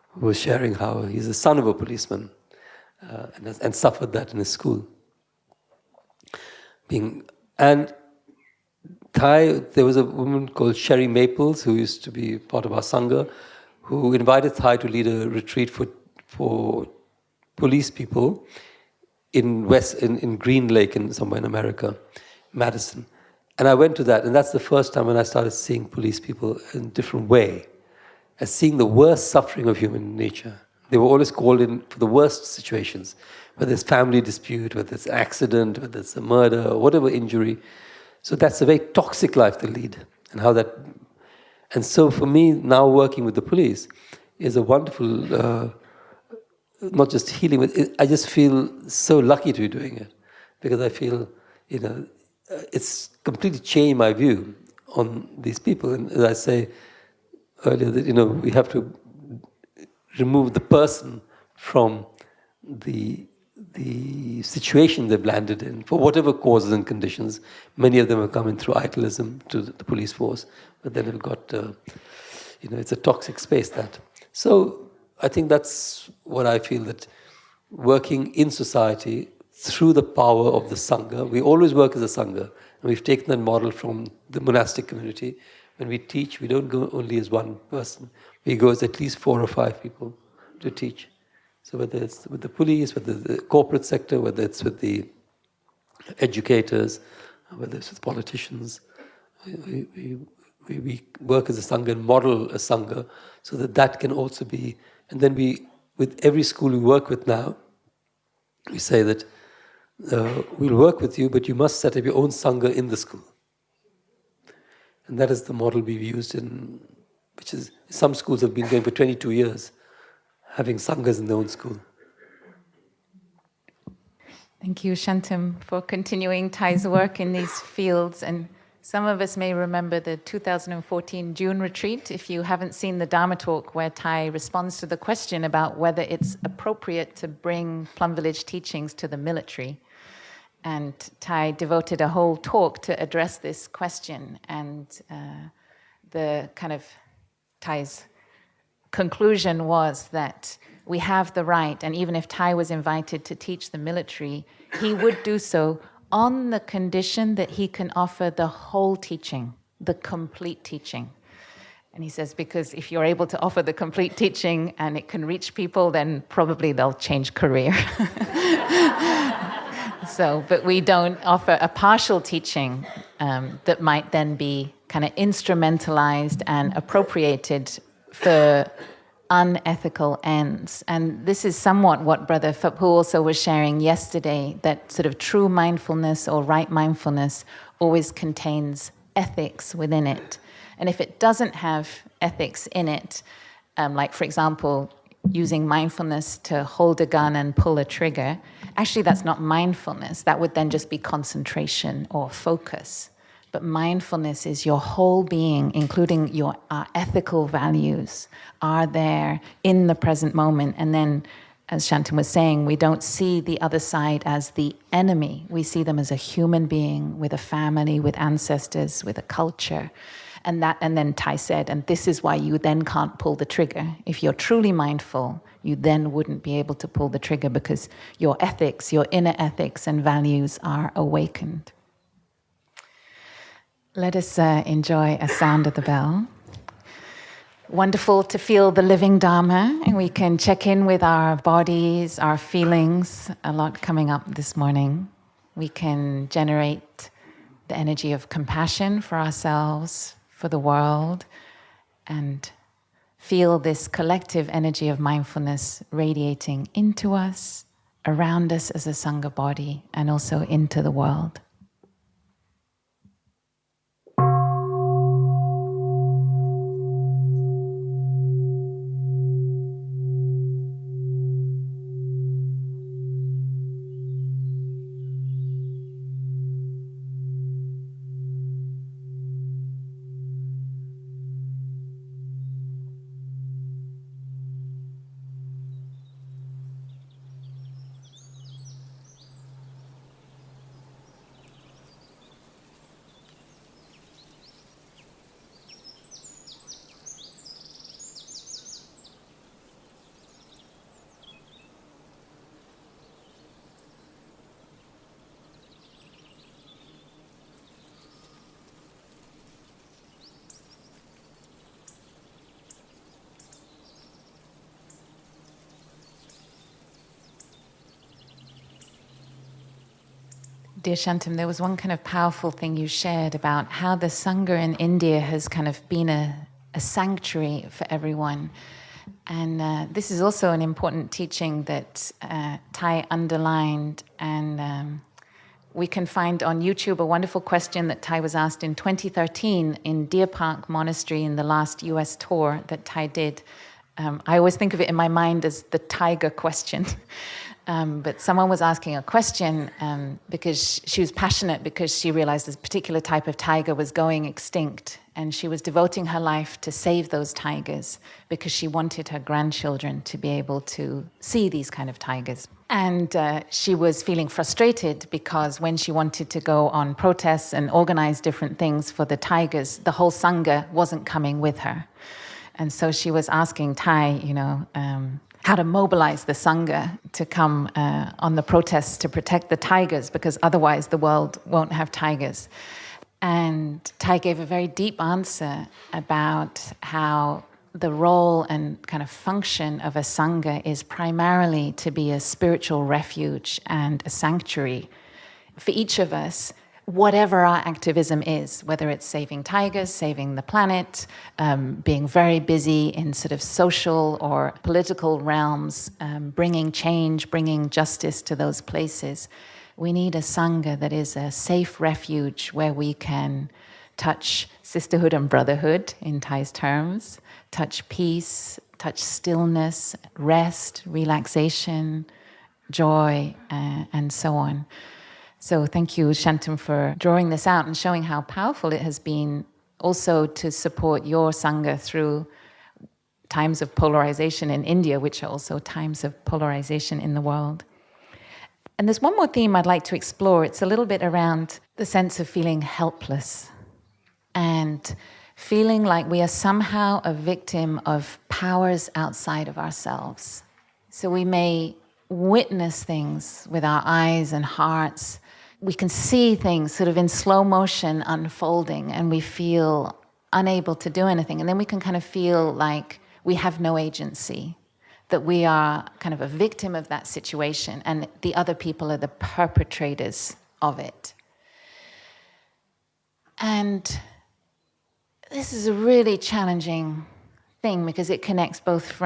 who was sharing how he's the son of a policeman and suffered that in his school. And Thay, there was a woman called Sherry Maples, who used to be part of our Sangha, who invited Thay to lead a retreat for police people in Green Lake, somewhere in America, Madison. And I went to that, and that's the first time when I started seeing police people in a different way, as seeing the worst suffering of human nature. They were always called in for the worst situations, whether it's family dispute, whether it's accident, whether it's a murder, or whatever injury. So that's a very toxic life they lead, and so for me, now working with the police is a wonderful, not just healing, but I just feel so lucky to be doing it, because I feel, it's completely changed my view on these people. And as I say earlier, that we have to remove the person from the situation they've landed in, for whatever causes and conditions. Many of them have come in through idealism to the police force, but then have got, it's a toxic space, that. So I think that's what I feel, that working in society through the power of the sangha. We always work as a sangha, and we've taken that model from the monastic community. When we teach, we don't go only as one person. We go as at least 4 or 5 people to teach. So whether it's with the police, whether the corporate sector, whether it's with the educators, whether it's with politicians, we work as a sangha and model a sangha so that can also be. And then with every school we work with now, we say that we'll work with you, but you must set up your own sangha in the school. And that is the model we've used which is, some schools have been going for 22 years, having sanghas in their own school. Thank you, Shantum, for continuing Thay's work in these fields. And some of us may remember the 2014 June retreat. If you haven't seen the Dharma talk where Thay responds to the question about whether it's appropriate to bring Plum Village teachings to the military. And Thay devoted a whole talk to address this question. And the kind of Thay's conclusion was that we have the right, and even if Thay was invited to teach the military, he would do so on the condition that he can offer the whole teaching, the complete teaching. And he says, because if you're able to offer the complete teaching and it can reach people, then probably they'll change career. But we don't offer a partial teaching that might then be kind of instrumentalized and appropriated for unethical ends. And this is somewhat what Brother Phaphu also was sharing yesterday, that sort of true mindfulness or right mindfulness always contains ethics within it. And if it doesn't have ethics in it, like, for example, using mindfulness to hold a gun and pull a trigger, actually that's not mindfulness. That would then just be concentration or focus. But mindfulness is your whole being, including our ethical values, are there in the present moment. And then, as Shantum was saying, we don't see the other side as the enemy. We see them as a human being with a family, with ancestors, with a culture. And then Thay said, and this is why you then can't pull the trigger. If you're truly mindful, you then wouldn't be able to pull the trigger because your ethics, your inner ethics and values are awakened. Let us enjoy a sound of the bell. Wonderful to feel the living Dharma, and we can check in with our bodies, our feelings, a lot coming up this morning. We can generate the energy of compassion for ourselves, for the world, and feel this collective energy of mindfulness radiating into us, around us as a Sangha body, and also into the world. Dear Shantum, there was one kind of powerful thing you shared about how the Sangha in India has kind of been a sanctuary for everyone. And this is also an important teaching that Thay underlined. And we can find on YouTube a wonderful question that Thay was asked in 2013 in Deer Park Monastery in the last US tour that Thay did. I always think of it in my mind as the tiger question. But someone was asking a question because she was passionate because she realized this particular type of tiger was going extinct, and she was devoting her life to save those tigers because she wanted her grandchildren to be able to see these kind of tigers. And she was feeling frustrated because when she wanted to go on protests and organize different things for the tigers, the whole sangha wasn't coming with her. And so she was asking Thay, how to mobilize the sangha to come on the protests to protect the tigers, because otherwise the world won't have tigers. And Thay gave a very deep answer about how the role and kind of function of a sangha is primarily to be a spiritual refuge and a sanctuary for each of us, whatever our activism is, whether it's saving tigers, saving the planet, being very busy in sort of social or political realms, bringing change, bringing justice to those places. We need a sangha that is a safe refuge where we can touch sisterhood and brotherhood in Thay's terms, touch peace, touch stillness, rest, relaxation, joy, and so on. So thank you, Shantum, for drawing this out and showing how powerful it has been also to support your Sangha through times of polarization in India, which are also times of polarization in the world. And there's one more theme I'd like to explore. It's a little bit around the sense of feeling helpless and feeling like we are somehow a victim of powers outside of ourselves. So we may witness things with our eyes and hearts. We can see things sort of in slow motion unfolding, and we feel unable to do anything. And then we can kind of feel like we have no agency, that we are kind of a victim of that situation, and the other people are the perpetrators of it. And this is a really challenging thing because it connects both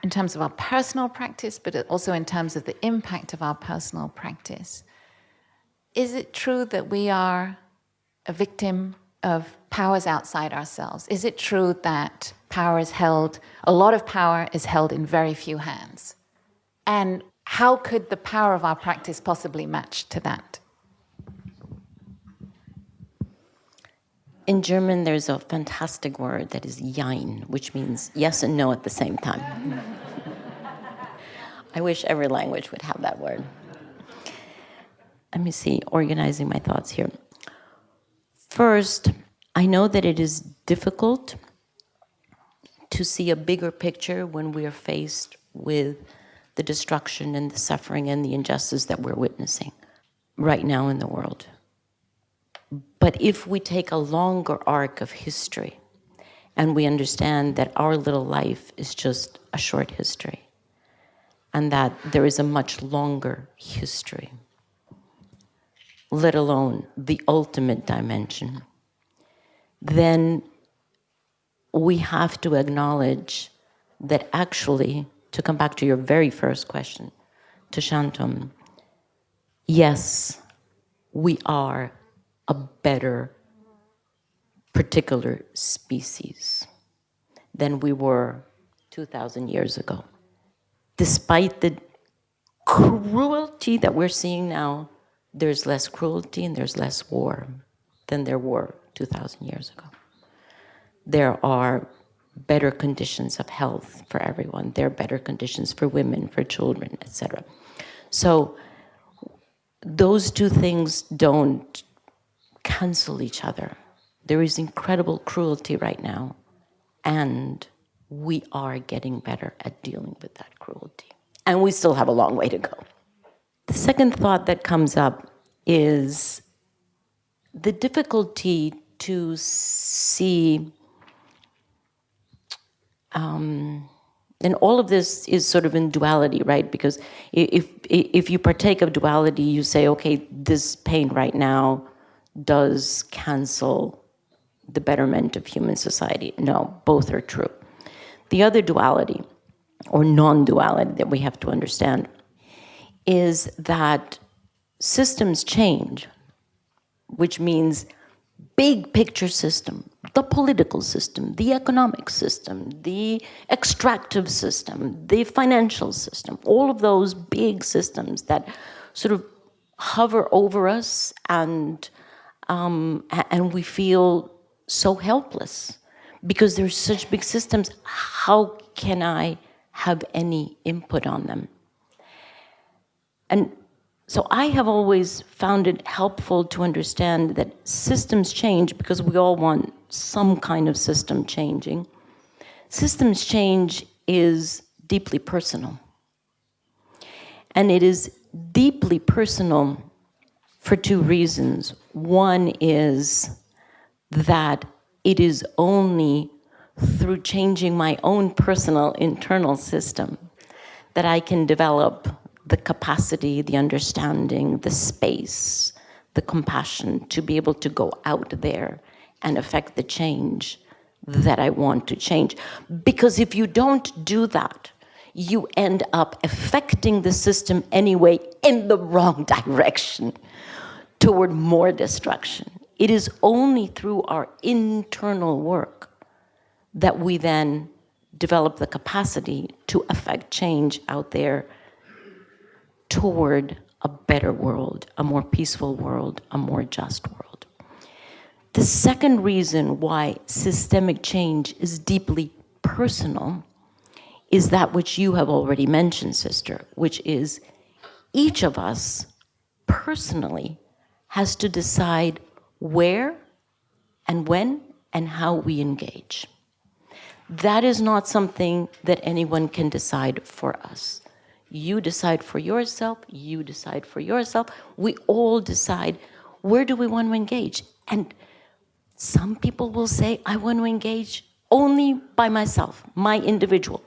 in terms of our personal practice, but also in terms of the impact of our personal practice. Is it true that we are a victim of powers outside ourselves? Is it true that a lot of power is held in very few hands? And how could the power of our practice possibly match to that? In German, there's a fantastic word that is Jein, which means yes and no at the same time. I wish every language would have that word. Let me see, organizing my thoughts here. First, I know that it is difficult to see a bigger picture when we are faced with the destruction and the suffering and the injustice that we're witnessing right now in the world. But if we take a longer arc of history and we understand that our little life is just a short history and that there is a much longer history, let alone the ultimate dimension, then we have to acknowledge that actually, to come back to your very first question, to Shantum, yes, we are a better particular species than we were 2,000 years ago. Despite the cruelty that we're seeing now, there's less cruelty and there's less war than there were 2,000 years ago. There are better conditions of health for everyone. There are better conditions for women, for children, etc. So those two things don't cancel each other. There is incredible cruelty right now, and we are getting better at dealing with that cruelty. And we still have a long way to go. The second thought that comes up is the difficulty to see, and all of this is sort of in duality, right? Because if you partake of duality, you say, okay, this pain right now does cancel the betterment of human society. No, both are true. The other duality, or non-duality that we have to understand, is that systems change, which means big picture system, the political system, the economic system, the extractive system, the financial system, all of those big systems that sort of hover over us, and we feel so helpless because they're such big systems. How can I have any input on them? And so I have always found it helpful to understand that systems change because we all want some kind of system changing. Systems change is deeply personal. And it is deeply personal for two reasons. One is that it is only through changing my own personal internal system that I can develop the capacity, the understanding, the space, the compassion to be able to go out there and affect the change that I want to change. Because if you don't do that, you end up affecting the system anyway in the wrong direction, toward more destruction. It is only through our internal work that we then develop the capacity to affect change out there toward a better world, a more peaceful world, a more just world. The second reason why systemic change is deeply personal is that which you have already mentioned, sister, which is each of us personally has to decide where and when and how we engage. That is not something that anyone can decide for us. You decide for yourself, you decide for yourself. We all decide where do we want to engage. And some people will say, I want to engage only by myself, my individual.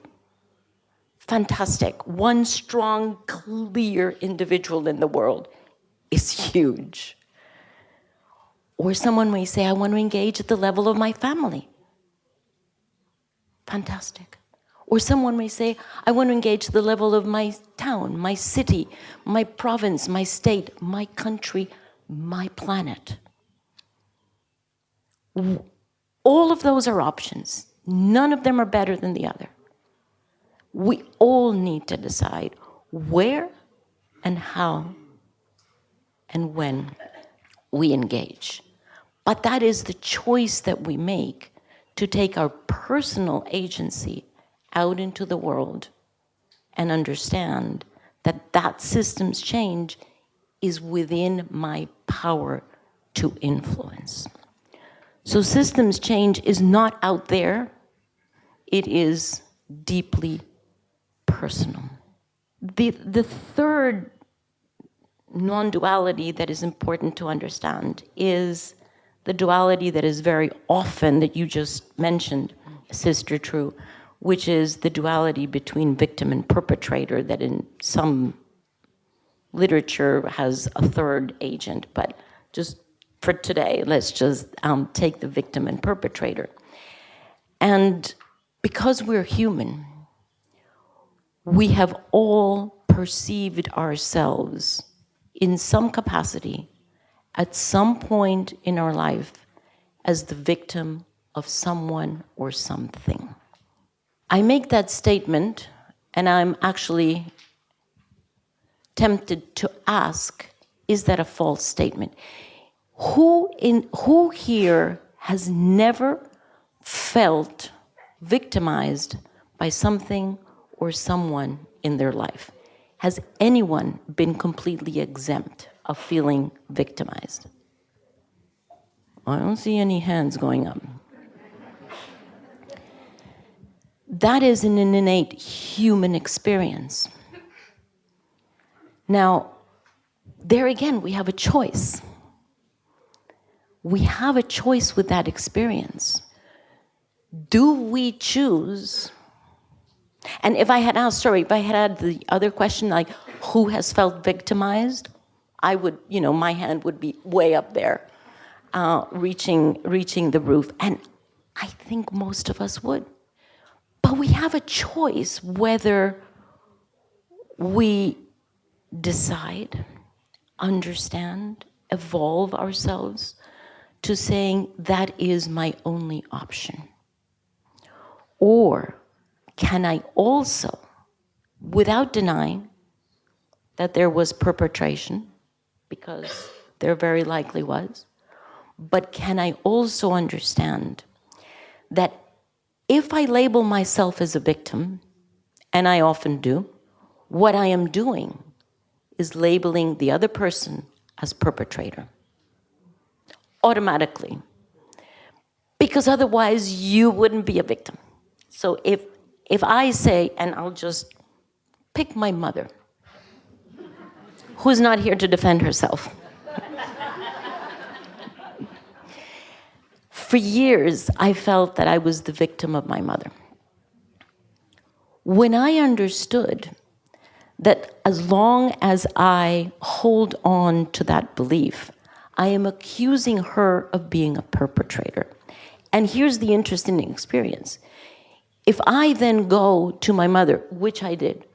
Fantastic. One strong, clear individual in the world is huge. Or someone may say, I want to engage at the level of my family. Fantastic. Or someone may say, I want to engage at the level of my town, my city, my province, my state, my country, my planet. All of those are options. None of them are better than the other. We all need to decide where and how and when we engage. But that is the choice that we make to take our personal agency out into the world and understand that that system's change is within my power to influence. So systems change is not out there, it is deeply personal. The third non-duality that is important to understand is the duality that is very often, that you just mentioned, Sister True, which is the duality between victim and perpetrator, that in some literature has a third agent. But just for today, let's just take the victim and perpetrator. And because we're human, we have all perceived ourselves in some capacity at some point in our life as the victim of someone or something. I make that statement, and I'm actually tempted to ask, is that a false statement? Who here has never felt victimized by something or someone in their life? Has anyone been completely exempt of feeling victimized? I don't see any hands going up. That is an innate human experience. Now, there again, we have a choice. We have a choice with that experience. Do we choose? And if I had had the other question, like, who has felt victimized? I would, my hand would be way up there, reaching the roof. And I think most of us would. But we have a choice whether we decide, understand, evolve ourselves to saying that is my only option? Or can I also, without denying that there was perpetration, because there very likely was, but can I also understand that if I label myself as a victim, and I often do, what I am doing is labeling the other person as perpetrator, automatically. Because otherwise you wouldn't be a victim. So if I say, and I'll just pick my mother, who's not here to defend herself. For years, I felt that I was the victim of my mother. When I understood that as long as I hold on to that belief, I am accusing her of being a perpetrator. And here's the interesting experience. If I then go to my mother, which I did,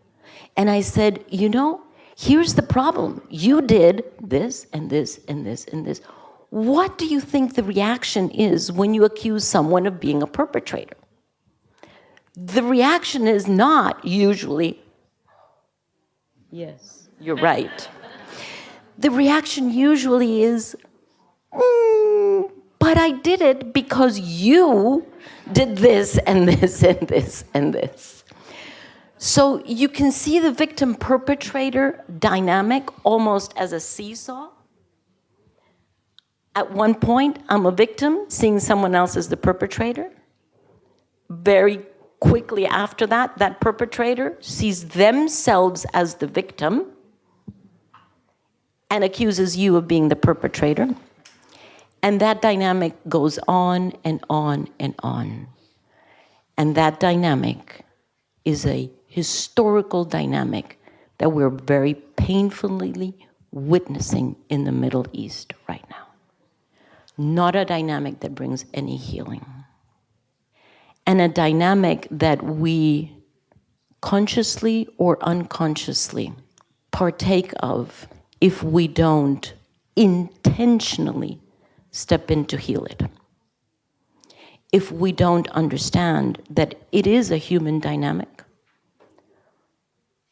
and I said, you know, here's the problem. You did this and this and this and this. What do you think the reaction is when you accuse someone of being a perpetrator? The reaction is not usually, yes, you're right. The reaction usually is, but I did it because you did this and this and this and this. So you can see the victim-perpetrator dynamic almost as a seesaw. At one point, I'm a victim, seeing someone else as the perpetrator. Very quickly after that, that perpetrator sees themselves as the victim and accuses you of being the perpetrator. And that dynamic goes on and on and on. And that dynamic is a historical dynamic that we're very painfully witnessing in the Middle East right now. Not a dynamic that brings any healing. And a dynamic that we consciously or unconsciously partake of if we don't intentionally step in to heal it. If we don't understand that it is a human dynamic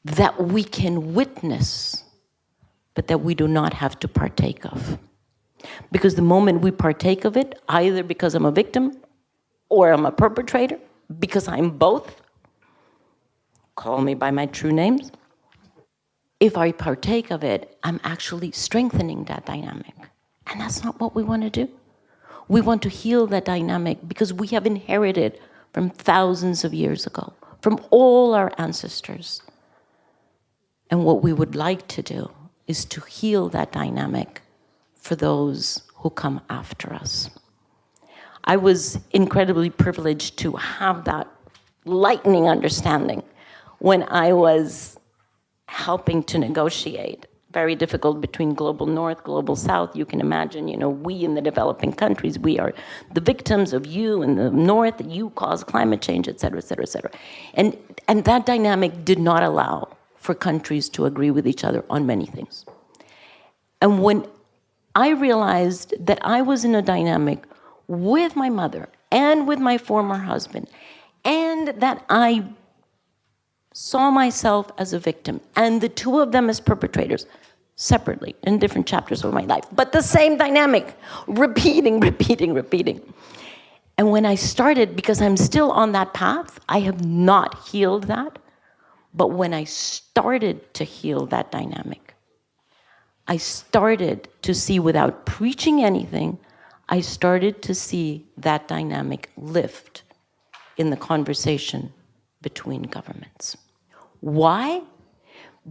that we can witness, but that we do not have to partake of. Because the moment we partake of it, either because I'm a victim or I'm a perpetrator, because I'm both, call me by my true names, if I partake of it, I'm actually strengthening that dynamic. And that's not what we want to do. We want to heal that dynamic because we have inherited from thousands of years ago, from all our ancestors. And what we would like to do is to heal that dynamic for those who come after us. I was incredibly privileged to have that lightning understanding when I was helping to negotiate. Very difficult between global north, global south. You can imagine, we in the developing countries, we are the victims of you in the north, you cause climate change, et cetera, et cetera, et cetera. And that dynamic did not allow for countries to agree with each other on many things. And when I realized that I was in a dynamic with my mother and with my former husband, and that I saw myself as a victim, and the two of them as perpetrators, separately, in different chapters of my life, but the same dynamic, repeating. And when I started, because I'm still on that path, I have not healed that, but when I started to heal that dynamic, I started to see, without preaching anything, I started to see that dynamic lift in the conversation between governments. Why?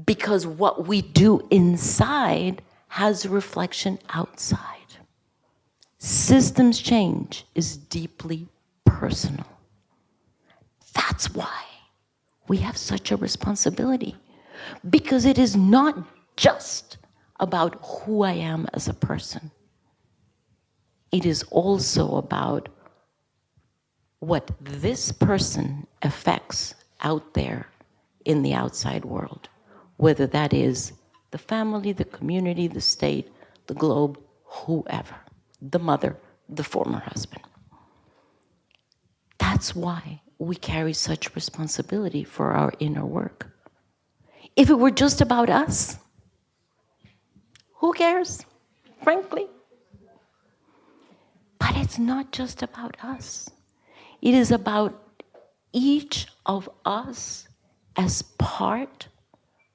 Because what we do inside has a reflection outside. Systems change is deeply personal. That's why we have such a responsibility, because it is not just about who I am as a person. It is also about what this person affects out there in the outside world, whether that is the family, the community, the state, the globe, whoever, the mother, the former husband. That's why we carry such responsibility for our inner work. If it were just about us, who cares, frankly? But it's not just about us. It is about each of us as part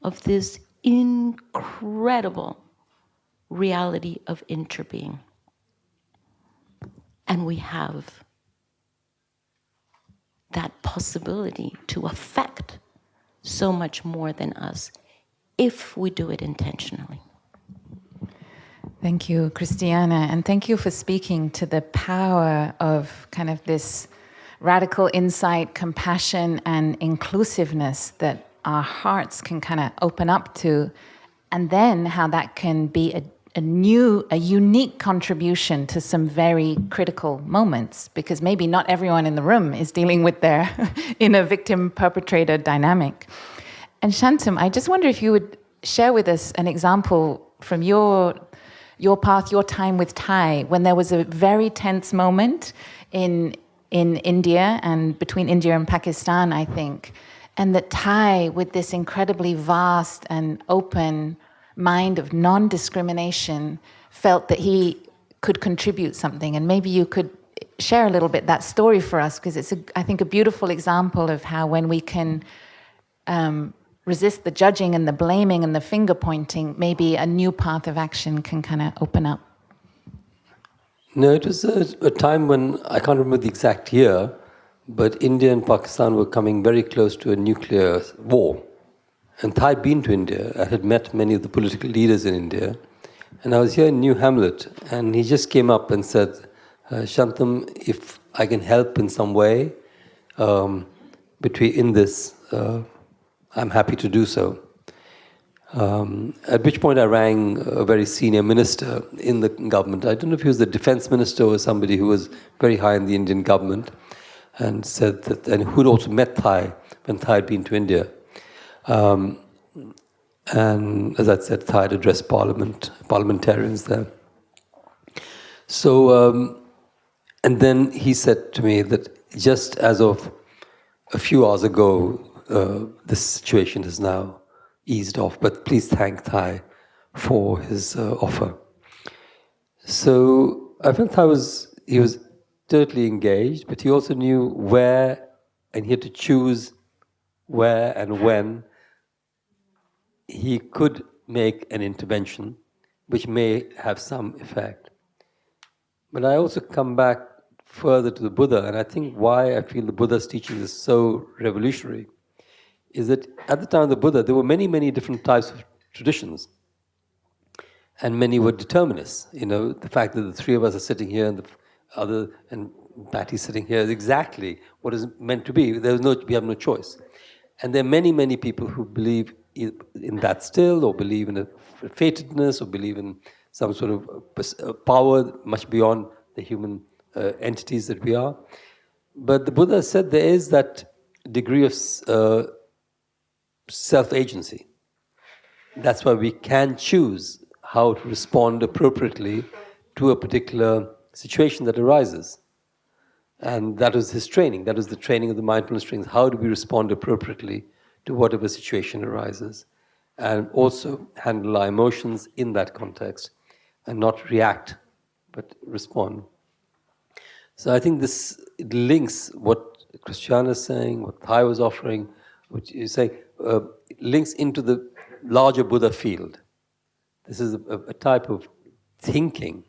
of this incredible reality of interbeing. And we have that possibility to affect so much more than us if we do it intentionally. Thank you, Christiana, and thank you for speaking to the power of kind of this radical insight, compassion, and inclusiveness that our hearts can kind of open up to, and then how that can be a unique contribution to some very critical moments, because maybe not everyone in the room is dealing with their inner victim-perpetrator dynamic. And Shantum, I just wonder if you would share with us an example from your path, your time with Thay, when there was a very tense moment in India and between India and Pakistan, I think, and that Thay, with this incredibly vast and open mind of non-discrimination, felt that he could contribute something. And maybe you could share a little bit that story for us, because it's, I think, a beautiful example of how when we can resist the judging and the blaming and the finger pointing, maybe a new path of action can kind of open up. No, it was a time when, I can't remember the exact year, but India and Pakistan were coming very close to a nuclear war. And Thay had been to India. I had met many of the political leaders in India. And I was here in New Hamlet, and he just came up and said, Shantum, if I can help in some way in this, I'm happy to do so. At which point I rang a very senior minister in the government. I don't know if he was the defense minister or somebody who was very high in the Indian government, and said that, and who'd also met Thay when Thay had been to India. And as I said, Thay had addressed parliamentarians there. So, and then he said to me that just as of a few hours ago, this situation is now eased off, but please thank Thay for his offer. So I felt he was totally engaged, but he also knew where, and he had to choose where and when he could make an intervention which may have some effect. But I also come back further to the Buddha, and I think why I feel the Buddha's teaching is so revolutionary is that at the time of the Buddha, there were many, many different types of traditions. And many were determinists. You know, the fact that the three of us are sitting here and Patty's sitting here is exactly what is meant to be. We have no choice. And there are many, many people who believe in that still, or believe in a fatedness, or believe in some sort of power much beyond the human entities that we are. But the Buddha said there is that degree of self-agency. That's why we can choose how to respond appropriately to a particular situation that arises. And that was his training. That was the training of the mindfulness trainings. How do we respond appropriately to whatever situation arises? And also handle our emotions in that context and not react, but respond. So I think it links what Christiana is saying, what Thay was offering, what you say, links into the larger Buddha field. This is a type of thinking.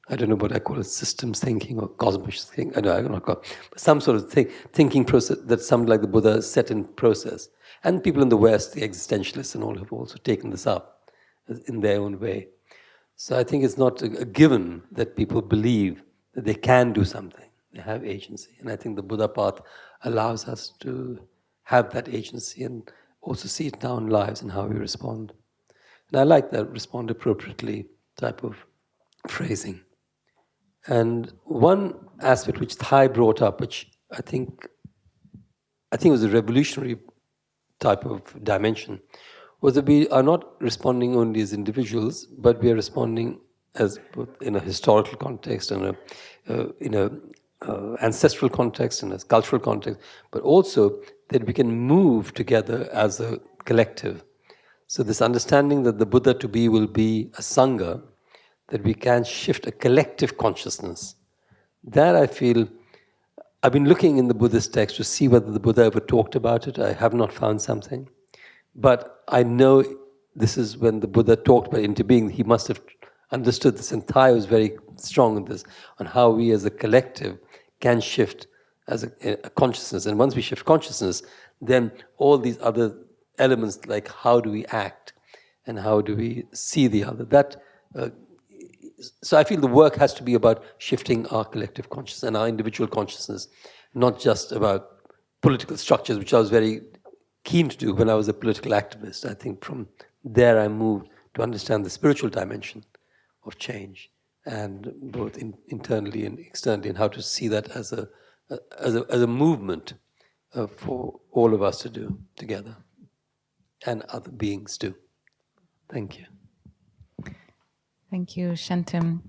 I don't know what I call it, systems thinking or cosmic thinking. I don't know, but some sort of thinking process that something like the Buddha set in process. And people in the West, the existentialists and all, have also taken this up in their own way. So I think it's not a given that people believe that they can do something. They have agency. And I think the Buddha path allows us to have that agency and also see it now in lives and how we respond. And I like that respond appropriately type of phrasing. And one aspect which Thay brought up, which I think was a revolutionary type of dimension, was that we are not responding only as individuals, but we are responding as both in a historical context and in a ancestral context and a cultural context, but also that we can move together as a collective. So this understanding that the Buddha to be will be a sangha, that we can shift a collective consciousness. That I feel, I've been looking in the Buddhist text to see whether the Buddha ever talked about it. I have not found something. But I know this is when the Buddha talked about interbeing, he must have understood this, and Thay was very strong in this, on how we as a collective can shift as a consciousness. And once we shift consciousness, then all these other elements, like how do we act and how do we see the other, so I feel the work has to be about shifting our collective consciousness and our individual consciousness, not just about political structures, which I was very keen to do when I was a political activist. I think from there I moved to understand the spiritual dimension of change, and both internally and externally, and how to see that as a movement for all of us to do together, and other beings too. Thank you. Thank you, Shantum.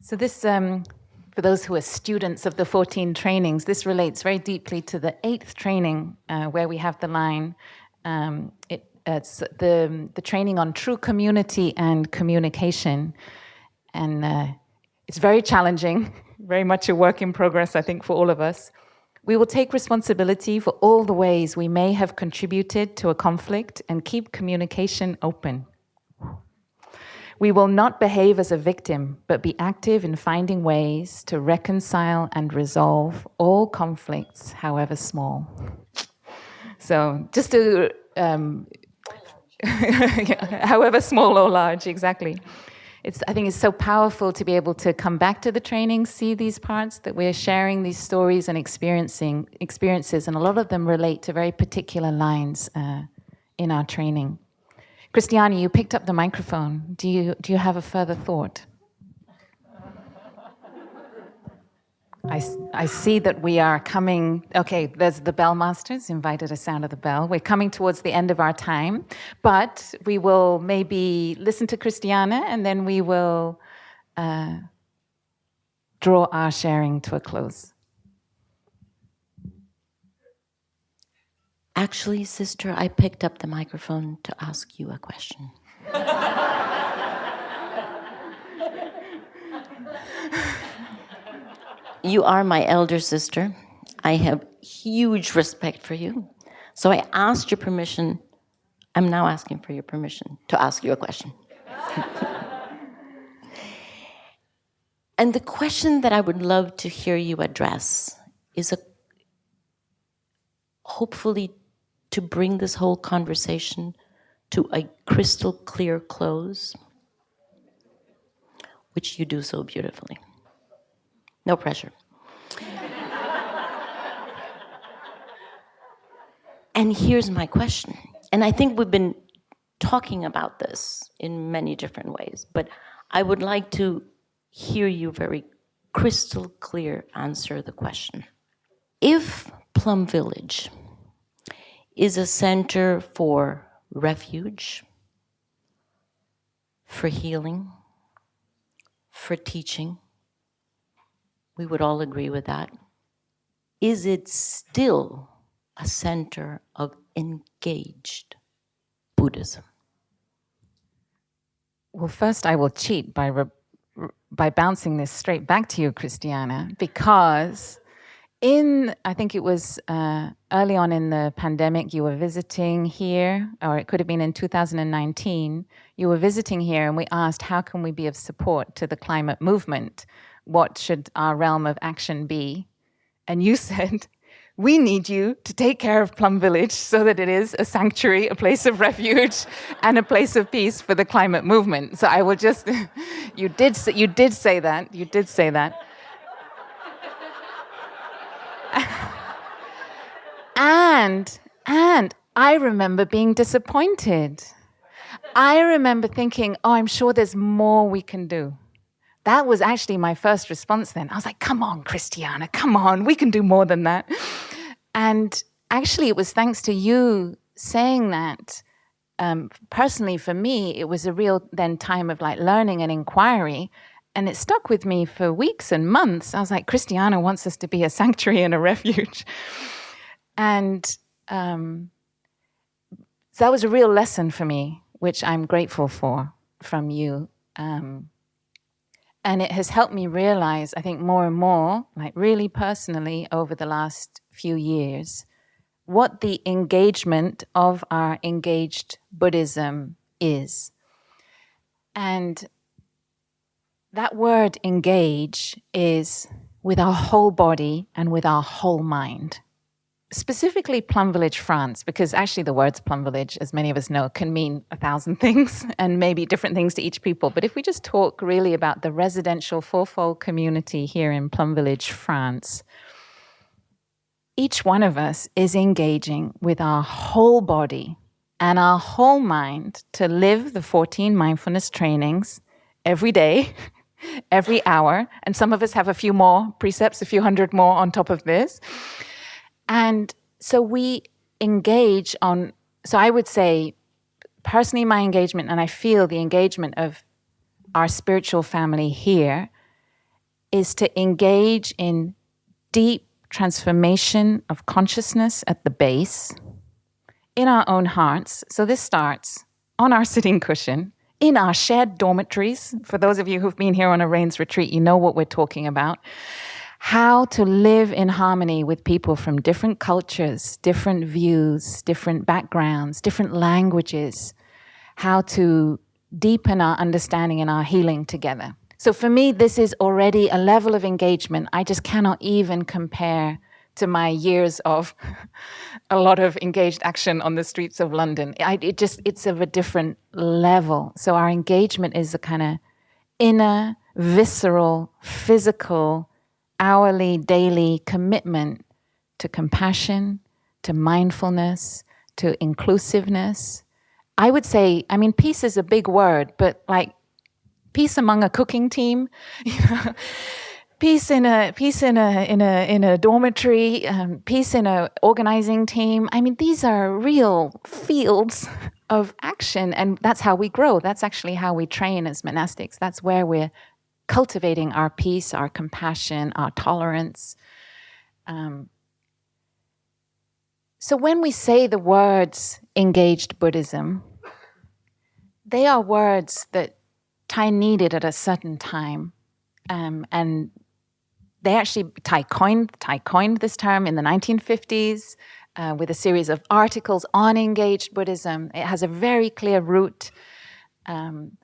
So this, for those who are students of the 14 trainings, this relates very deeply to the 8th training, where we have the line, it's the training on true community and communication. And it's very challenging, very much a work in progress, I think, for all of us. We will take responsibility for all the ways we may have contributed to a conflict and keep communication open. We will not behave as a victim, but be active in finding ways to reconcile and resolve all conflicts, however small. So just to, however small or large, exactly. I think it's so powerful to be able to come back to the training, see these parts, that we're sharing these stories and experiences, and a lot of them relate to very particular lines in our training. Christiana, you picked up the microphone. Do you have a further thought? I see that we are coming. Okay, there's the bell masters invited a sound of the bell. We're coming towards the end of our time, but we will maybe listen to Christiana, and then we will draw our sharing to a close. Actually, sister, I picked up the microphone to ask you a question. You are my elder sister. I have huge respect for you. So I asked your permission. I'm now asking for your permission to ask you a question. And the question that I would love to hear you address is hopefully to bring this whole conversation to a crystal clear close, which you do so beautifully. No pressure. And here's my question. And I think we've been talking about this in many different ways, but I would like to hear you very crystal clear answer the question. If Plum Village is a center for refuge, for healing, for teaching, we would all agree with that. Is it still a center of engaged Buddhism? Well, first I will cheat by bouncing this straight back to you, Christiana, because I think it was early on in the pandemic, you were visiting here, or it could have been in 2019, you were visiting here, and we asked, how can we be of support to the climate movement? What should our realm of action be? And you said, we need you to take care of Plum Village so that it is a sanctuary, a place of refuge, and a place of peace for the climate movement. So I will just, you did say that. And I remember being disappointed. I remember thinking, I'm sure there's more we can do. That was actually my first response then. I was like, come on, Christiana, come on, we can do more than that. And actually, it was thanks to you saying that personally for me, it was a real then time of like learning and inquiry. And it stuck with me for weeks and months. I was like, Christiana wants us to be a sanctuary and a refuge. And so that was a real lesson for me, which I'm grateful for from you. And it has helped me realize, I think more and more, like really personally over the last few years, what the engagement of our engaged Buddhism is. And that word engage is with our whole body and with our whole mind. Specifically Plum Village, France, because actually the words Plum Village, as many of us know, can mean 1,000 things and maybe different things to each people. But if we just talk really about the residential fourfold community here in Plum Village, France, each one of us is engaging with our whole body and our whole mind to live the 14 mindfulness trainings every day, every hour. And some of us have a few more precepts, a few hundred more on top of this. And so we engage on, so I would say, personally, my engagement, and I feel the engagement of our spiritual family here, is to engage in deep transformation of consciousness at the base, in our own hearts. So this starts on our sitting cushion, in our shared dormitories. For those of you who've been here on a Rains retreat, you know what we're talking about. How to live in harmony with people from different cultures, different views, different backgrounds, different languages. How to deepen our understanding and our healing together. So for me, this is already a level of engagement I just cannot even compare to my years of a lot of engaged action on the streets of London. It's of a different level. So our engagement is a kind of inner, visceral, physical, hourly, daily commitment to compassion, to mindfulness, to inclusiveness. I would say, I mean, peace is a big word, but like peace among a cooking team, peace in a dormitory, peace in a organizing team. I mean, these are real fields of action, and that's how we grow. That's actually how we train as monastics. That's where we're cultivating our peace, our compassion, our tolerance. So when we say the words engaged Buddhism, they are words that Thay needed at a certain time. And they actually, Thay coined this term in the 1950s with a series of articles on engaged Buddhism. It has a very clear root. And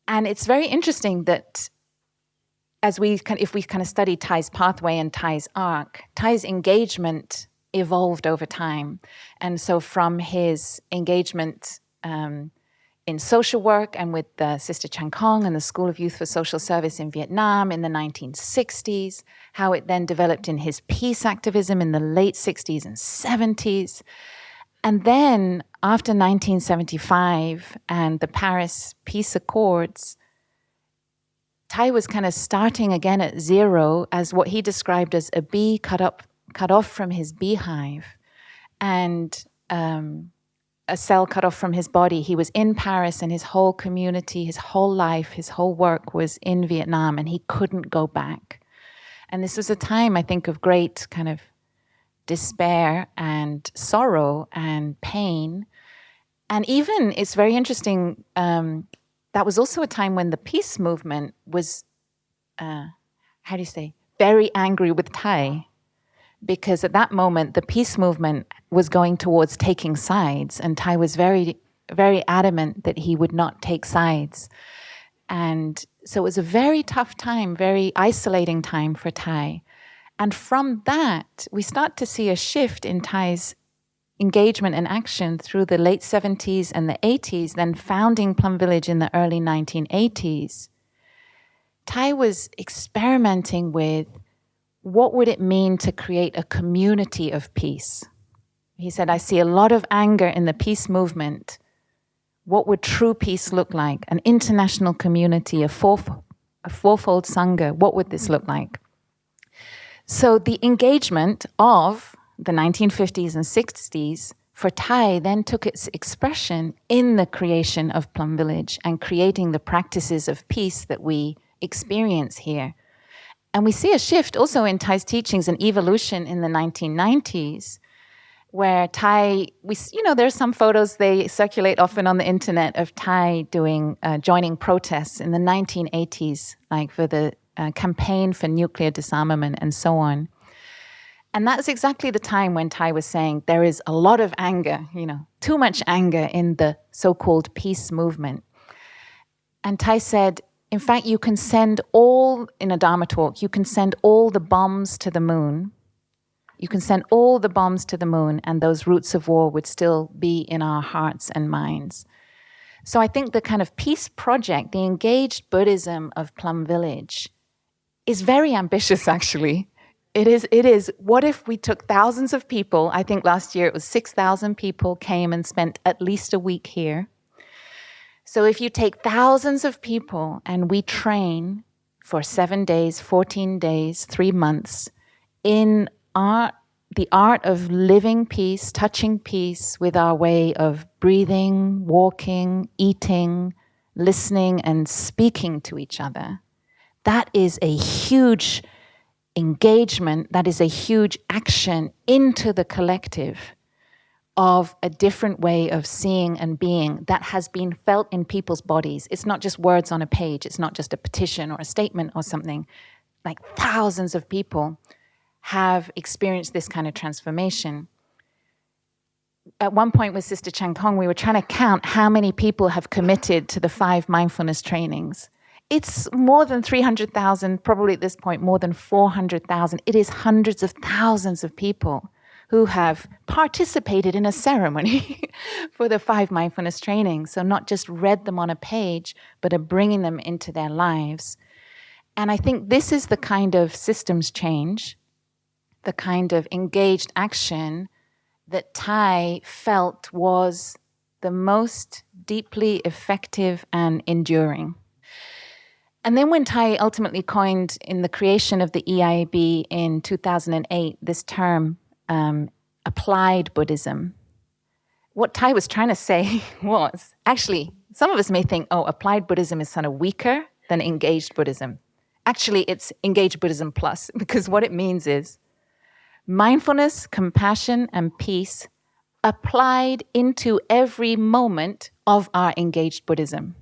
it's very interesting that if we kind of study Thay's pathway and Thay's arc, Thay's engagement evolved over time. And so from his engagement in social work and with Sister Chan Khong and the School of Youth for Social Service in Vietnam in the 1960s, how it then developed in his peace activism in the late 60s and 70s. And then after 1975 and the Paris Peace Accords, Thay was kind of starting again at zero as what he described as a bee cut off from his beehive and a cell cut off from his body. He was in Paris and his whole community, his whole life, his whole work was in Vietnam and he couldn't go back. And this was a time, I think, of great kind of despair and sorrow and pain. And even, it's very interesting, that was also a time when the peace movement was, very angry with Thay. Because at that moment, the peace movement was going towards taking sides, and Thay was very, very adamant that he would not take sides. And so it was a very tough time, very isolating time for Thay. And from that, we start to see a shift in Thay's engagement and action through the late 70s and the 80s, then founding Plum Village in the early 1980s. Thay was experimenting with what would it mean to create a community of peace? He said, I see a lot of anger in the peace movement. What would true peace look like? An international community, a fourfold sangha, what would this look like? So the engagement of the 1950s and 60s for Thay then took its expression in the creation of Plum Village and creating the practices of peace that we experience here. And we see a shift also in Thay's teachings and evolution in the 1990s, where Thay, there's some photos, they circulate often on the internet of Thay joining protests in the 1980s, like for the campaign for nuclear disarmament and so on. And that's exactly the time when Thay was saying there is a lot of anger, too much anger in the so-called peace movement. And Thay said, in fact, you can send in a Dharma talk, you can send all the bombs to the moon. You can send all the bombs to the moon and those roots of war would still be in our hearts and minds. So I think the kind of peace project, the Engaged Buddhism of Plum Village, is very ambitious, actually. It is. What if we took thousands of people? I think last year it was 6,000 people came and spent at least a week here. So if you take thousands of people and we train for 7 days, 14 days, 3 months in the art of living peace, touching peace with our way of breathing, walking, eating, listening, and speaking to each other, that is a huge engagement, that is a huge action into the collective of a different way of seeing and being that has been felt in people's bodies. It's not just words on a page. It's not just a petition or a statement or something. Like thousands of people have experienced this kind of transformation. At one point with Sister Chang Kong, we were trying to count how many people have committed to the 5 mindfulness trainings. It's more than 300,000, probably at this point more than 400,000. It is hundreds of thousands of people who have participated in a ceremony for the 5 mindfulness trainings. So not just read them on a page, but are bringing them into their lives. And I think this is the kind of systems change, the kind of engaged action that Thay felt was the most deeply effective and enduring. And then when Thay ultimately coined in the creation of the EIB in 2008 this term, applied Buddhism, what Thay was trying to say was, actually, some of us may think, applied Buddhism is kind of weaker than engaged Buddhism. Actually, it's engaged Buddhism plus, because what it means is mindfulness, compassion, and peace applied into every moment of our engaged Buddhism.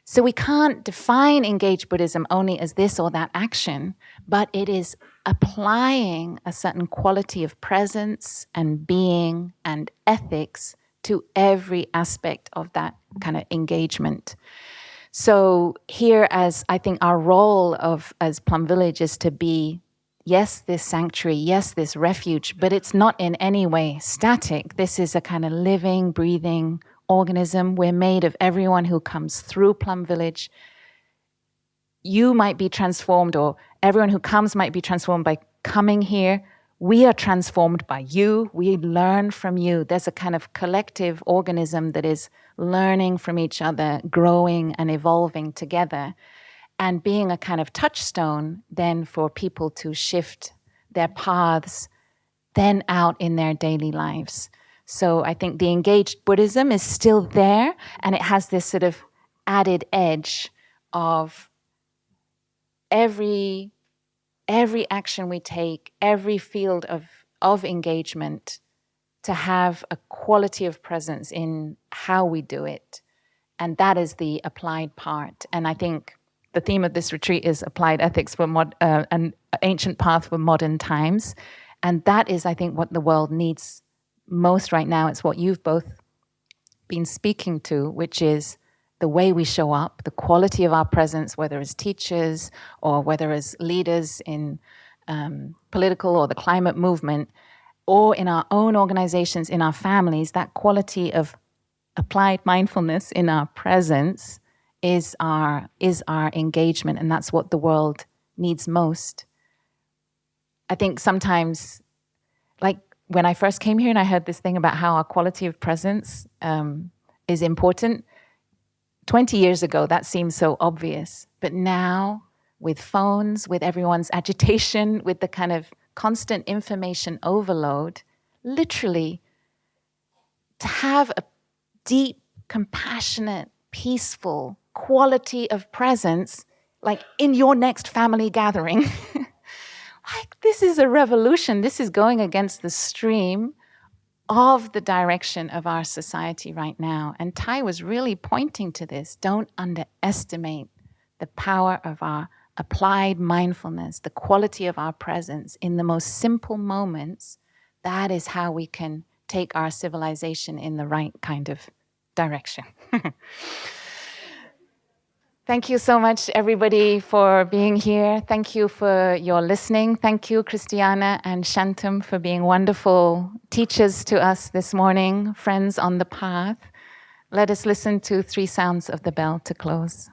So we can't define engaged Buddhism only as this or that action, but it is applying a certain quality of presence and being and ethics to every aspect of that kind of engagement. So here, as I think our role as Plum Village is to be, yes, this sanctuary, yes, this refuge, but it's not in any way static. This is a kind of living, breathing organism. We're made of everyone who comes through Plum Village. You might be transformed, or everyone who comes might be transformed by coming here. We are transformed by you. We learn from you. There's a kind of collective organism that is learning from each other, growing and evolving together, and being a kind of touchstone then for people to shift their paths then out in their daily lives. So I think the engaged Buddhism is still there, and it has this sort of added edge of every action we take, every field of engagement, to have a quality of presence in how we do it. And that is the applied part. And I think the theme of this retreat is applied ethics for an ancient path for modern times. And that is, I think, what the world needs most right now. It's what you've both been speaking to, which is the way we show up, the quality of our presence, whether as teachers or whether as leaders in political or the climate movement, or in our own organizations, in our families. That quality of applied mindfulness in our presence is our engagement, and that's what the world needs most. I think sometimes, like when I first came here and I heard this thing about how our quality of presence is important, 20 years ago, that seemed so obvious. But now, with phones, with everyone's agitation, with the kind of constant information overload, literally, to have a deep, compassionate, peaceful quality of presence, like in your next family gathering. Like, this is a revolution. This is going against the stream of the direction of our society right now. And Thay was really pointing to this. Don't underestimate the power of our applied mindfulness, the quality of our presence in the most simple moments. That is how we can take our civilization in the right kind of direction. Thank you so much, everybody, for being here. Thank you for your listening. Thank you, Christiana and Shantum, for being wonderful teachers to us this morning, friends on the path. Let us listen to 3 sounds of the bell to close.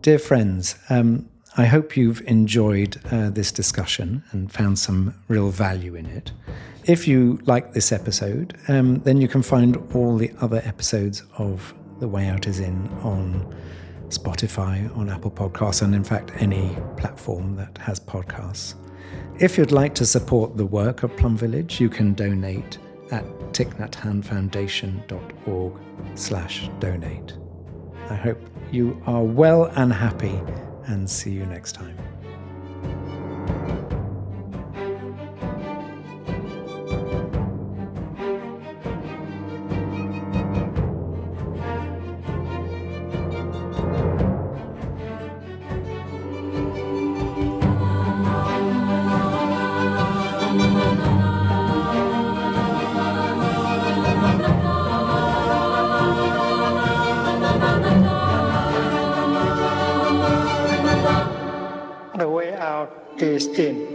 Dear friends, I hope you've enjoyed this discussion and found some real value in it. If you like this episode, then you can find all the other episodes of The Way Out is In on Spotify, on Apple Podcasts, and in fact any platform that has podcasts. If you'd like to support the work of Plum Village, you can donate at thichnathanfoundation.org/donate. I hope you are well and happy, and see you next time. The way out is in.